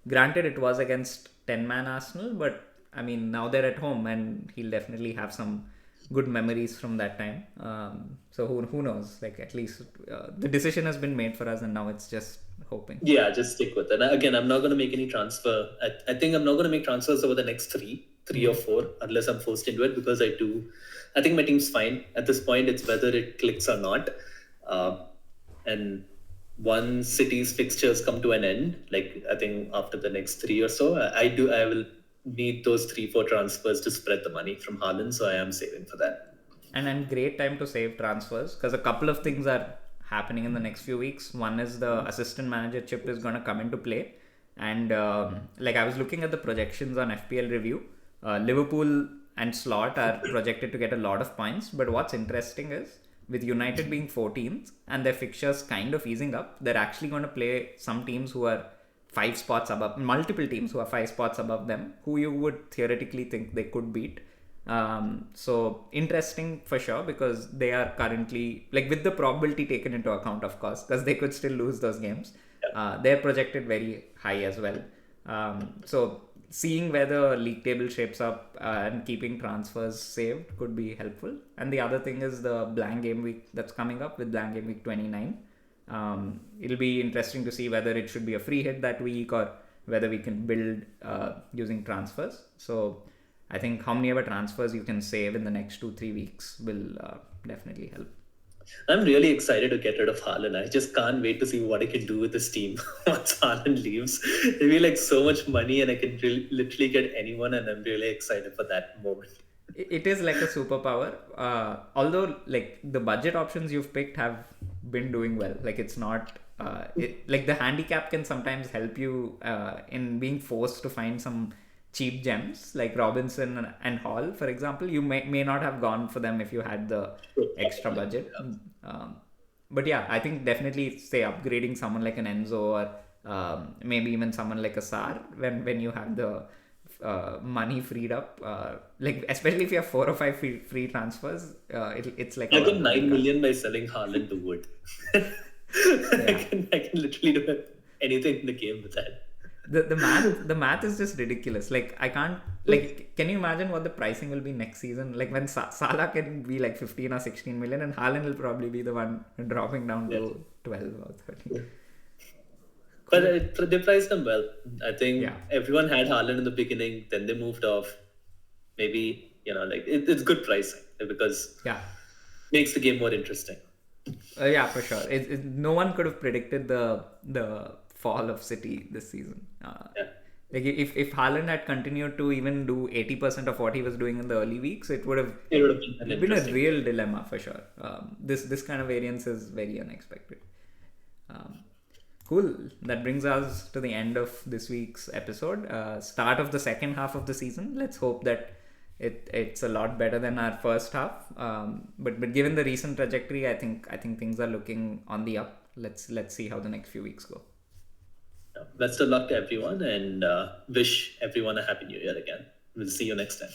[SPEAKER 1] Granted, it was against 10-man Arsenal, but I mean now they're at home and he'll definitely have some good memories from that time. So who knows? Like at least the decision has been made for us, and now it's just hoping.
[SPEAKER 2] Yeah, just stick with it. Again, I'm not going to make any transfer. I think I'm not going to make transfers over the next three or four, unless I'm forced into it, because I think my team's fine at this point. It's whether it clicks or not. And once City's fixtures come to an end, like I think after the next 3 or so, I will need those 3-4 transfers to spread the money from Haaland, so I am saving for that.
[SPEAKER 1] And great time to save transfers because a couple of things are happening in the next few weeks. One is the assistant manager chip is going to come into play, and like I was looking at the projections on FPL review, Liverpool and Slot are projected to get a lot of points, but what's interesting is with United being 14th and their fixtures kind of easing up, they're actually going to play some teams who are 5 spots above, multiple teams who are 5 spots above them, who you would theoretically think they could beat. So interesting for sure, because they are currently, like with the probability taken into account, of course, because they could still lose those games. They're projected very high as well. So seeing where the league table shapes up and keeping transfers saved could be helpful. And the other thing is the blank game week that's coming up with blank game week 29. It'll be interesting to see whether it should be a free hit that week or whether we can build using transfers. So I think how many ever transfers you can save in the next 2-3 weeks will definitely help.
[SPEAKER 2] I'm really excited to get rid of Haaland. I just can't wait to see what I can do with this team once Haaland leaves. It'll be like so much money and I can literally get anyone, and I'm really excited for that moment.
[SPEAKER 1] It is like a superpower. Although like the budget options you've picked have been doing well. Like it's not like the handicap can sometimes help you in being forced to find some cheap gems like Robinson and Hall, for example. You may not have gone for them if you had the extra budget. But yeah, I think definitely say upgrading someone like an Enzo or maybe even someone like a Sar when you have the money freed up. Like especially if you have 4 or 5 free transfers, it's like a
[SPEAKER 2] I got
[SPEAKER 1] one rupee
[SPEAKER 2] 9
[SPEAKER 1] card.
[SPEAKER 2] million by selling Haaland to Wood.
[SPEAKER 1] Yeah.
[SPEAKER 2] I can literally do anything in the game with that.
[SPEAKER 1] The math is just ridiculous. Like I can't, like, can you imagine what the pricing will be next season? Like when Salah can be like 15 or 16 million, and Haaland will probably be the one dropping down
[SPEAKER 2] Yes.
[SPEAKER 1] to 12 or 13.
[SPEAKER 2] But they priced them well. I think
[SPEAKER 1] Yeah.
[SPEAKER 2] everyone had Haaland in the beginning, then they moved off. Maybe, like it's good pricing because
[SPEAKER 1] Yeah.
[SPEAKER 2] makes the game more interesting.
[SPEAKER 1] Yeah, for sure. No one could have predicted the fall of City this season.
[SPEAKER 2] Yeah.
[SPEAKER 1] Like if Haaland had continued to even do 80% of what he was doing in the early weeks, it would have
[SPEAKER 2] It would have been an
[SPEAKER 1] been a
[SPEAKER 2] interesting
[SPEAKER 1] real
[SPEAKER 2] game.
[SPEAKER 1] dilemma for sure. This kind of variance is very unexpected. Um, cool. That brings us to the end of this week's episode. Start of the second half of the season. Let's hope that it's a lot better than our first half. But given the recent trajectory, I think things are looking on the up. Let's see how the next few weeks go.
[SPEAKER 2] Best of luck to everyone and wish everyone a happy new year again. We'll see you next time.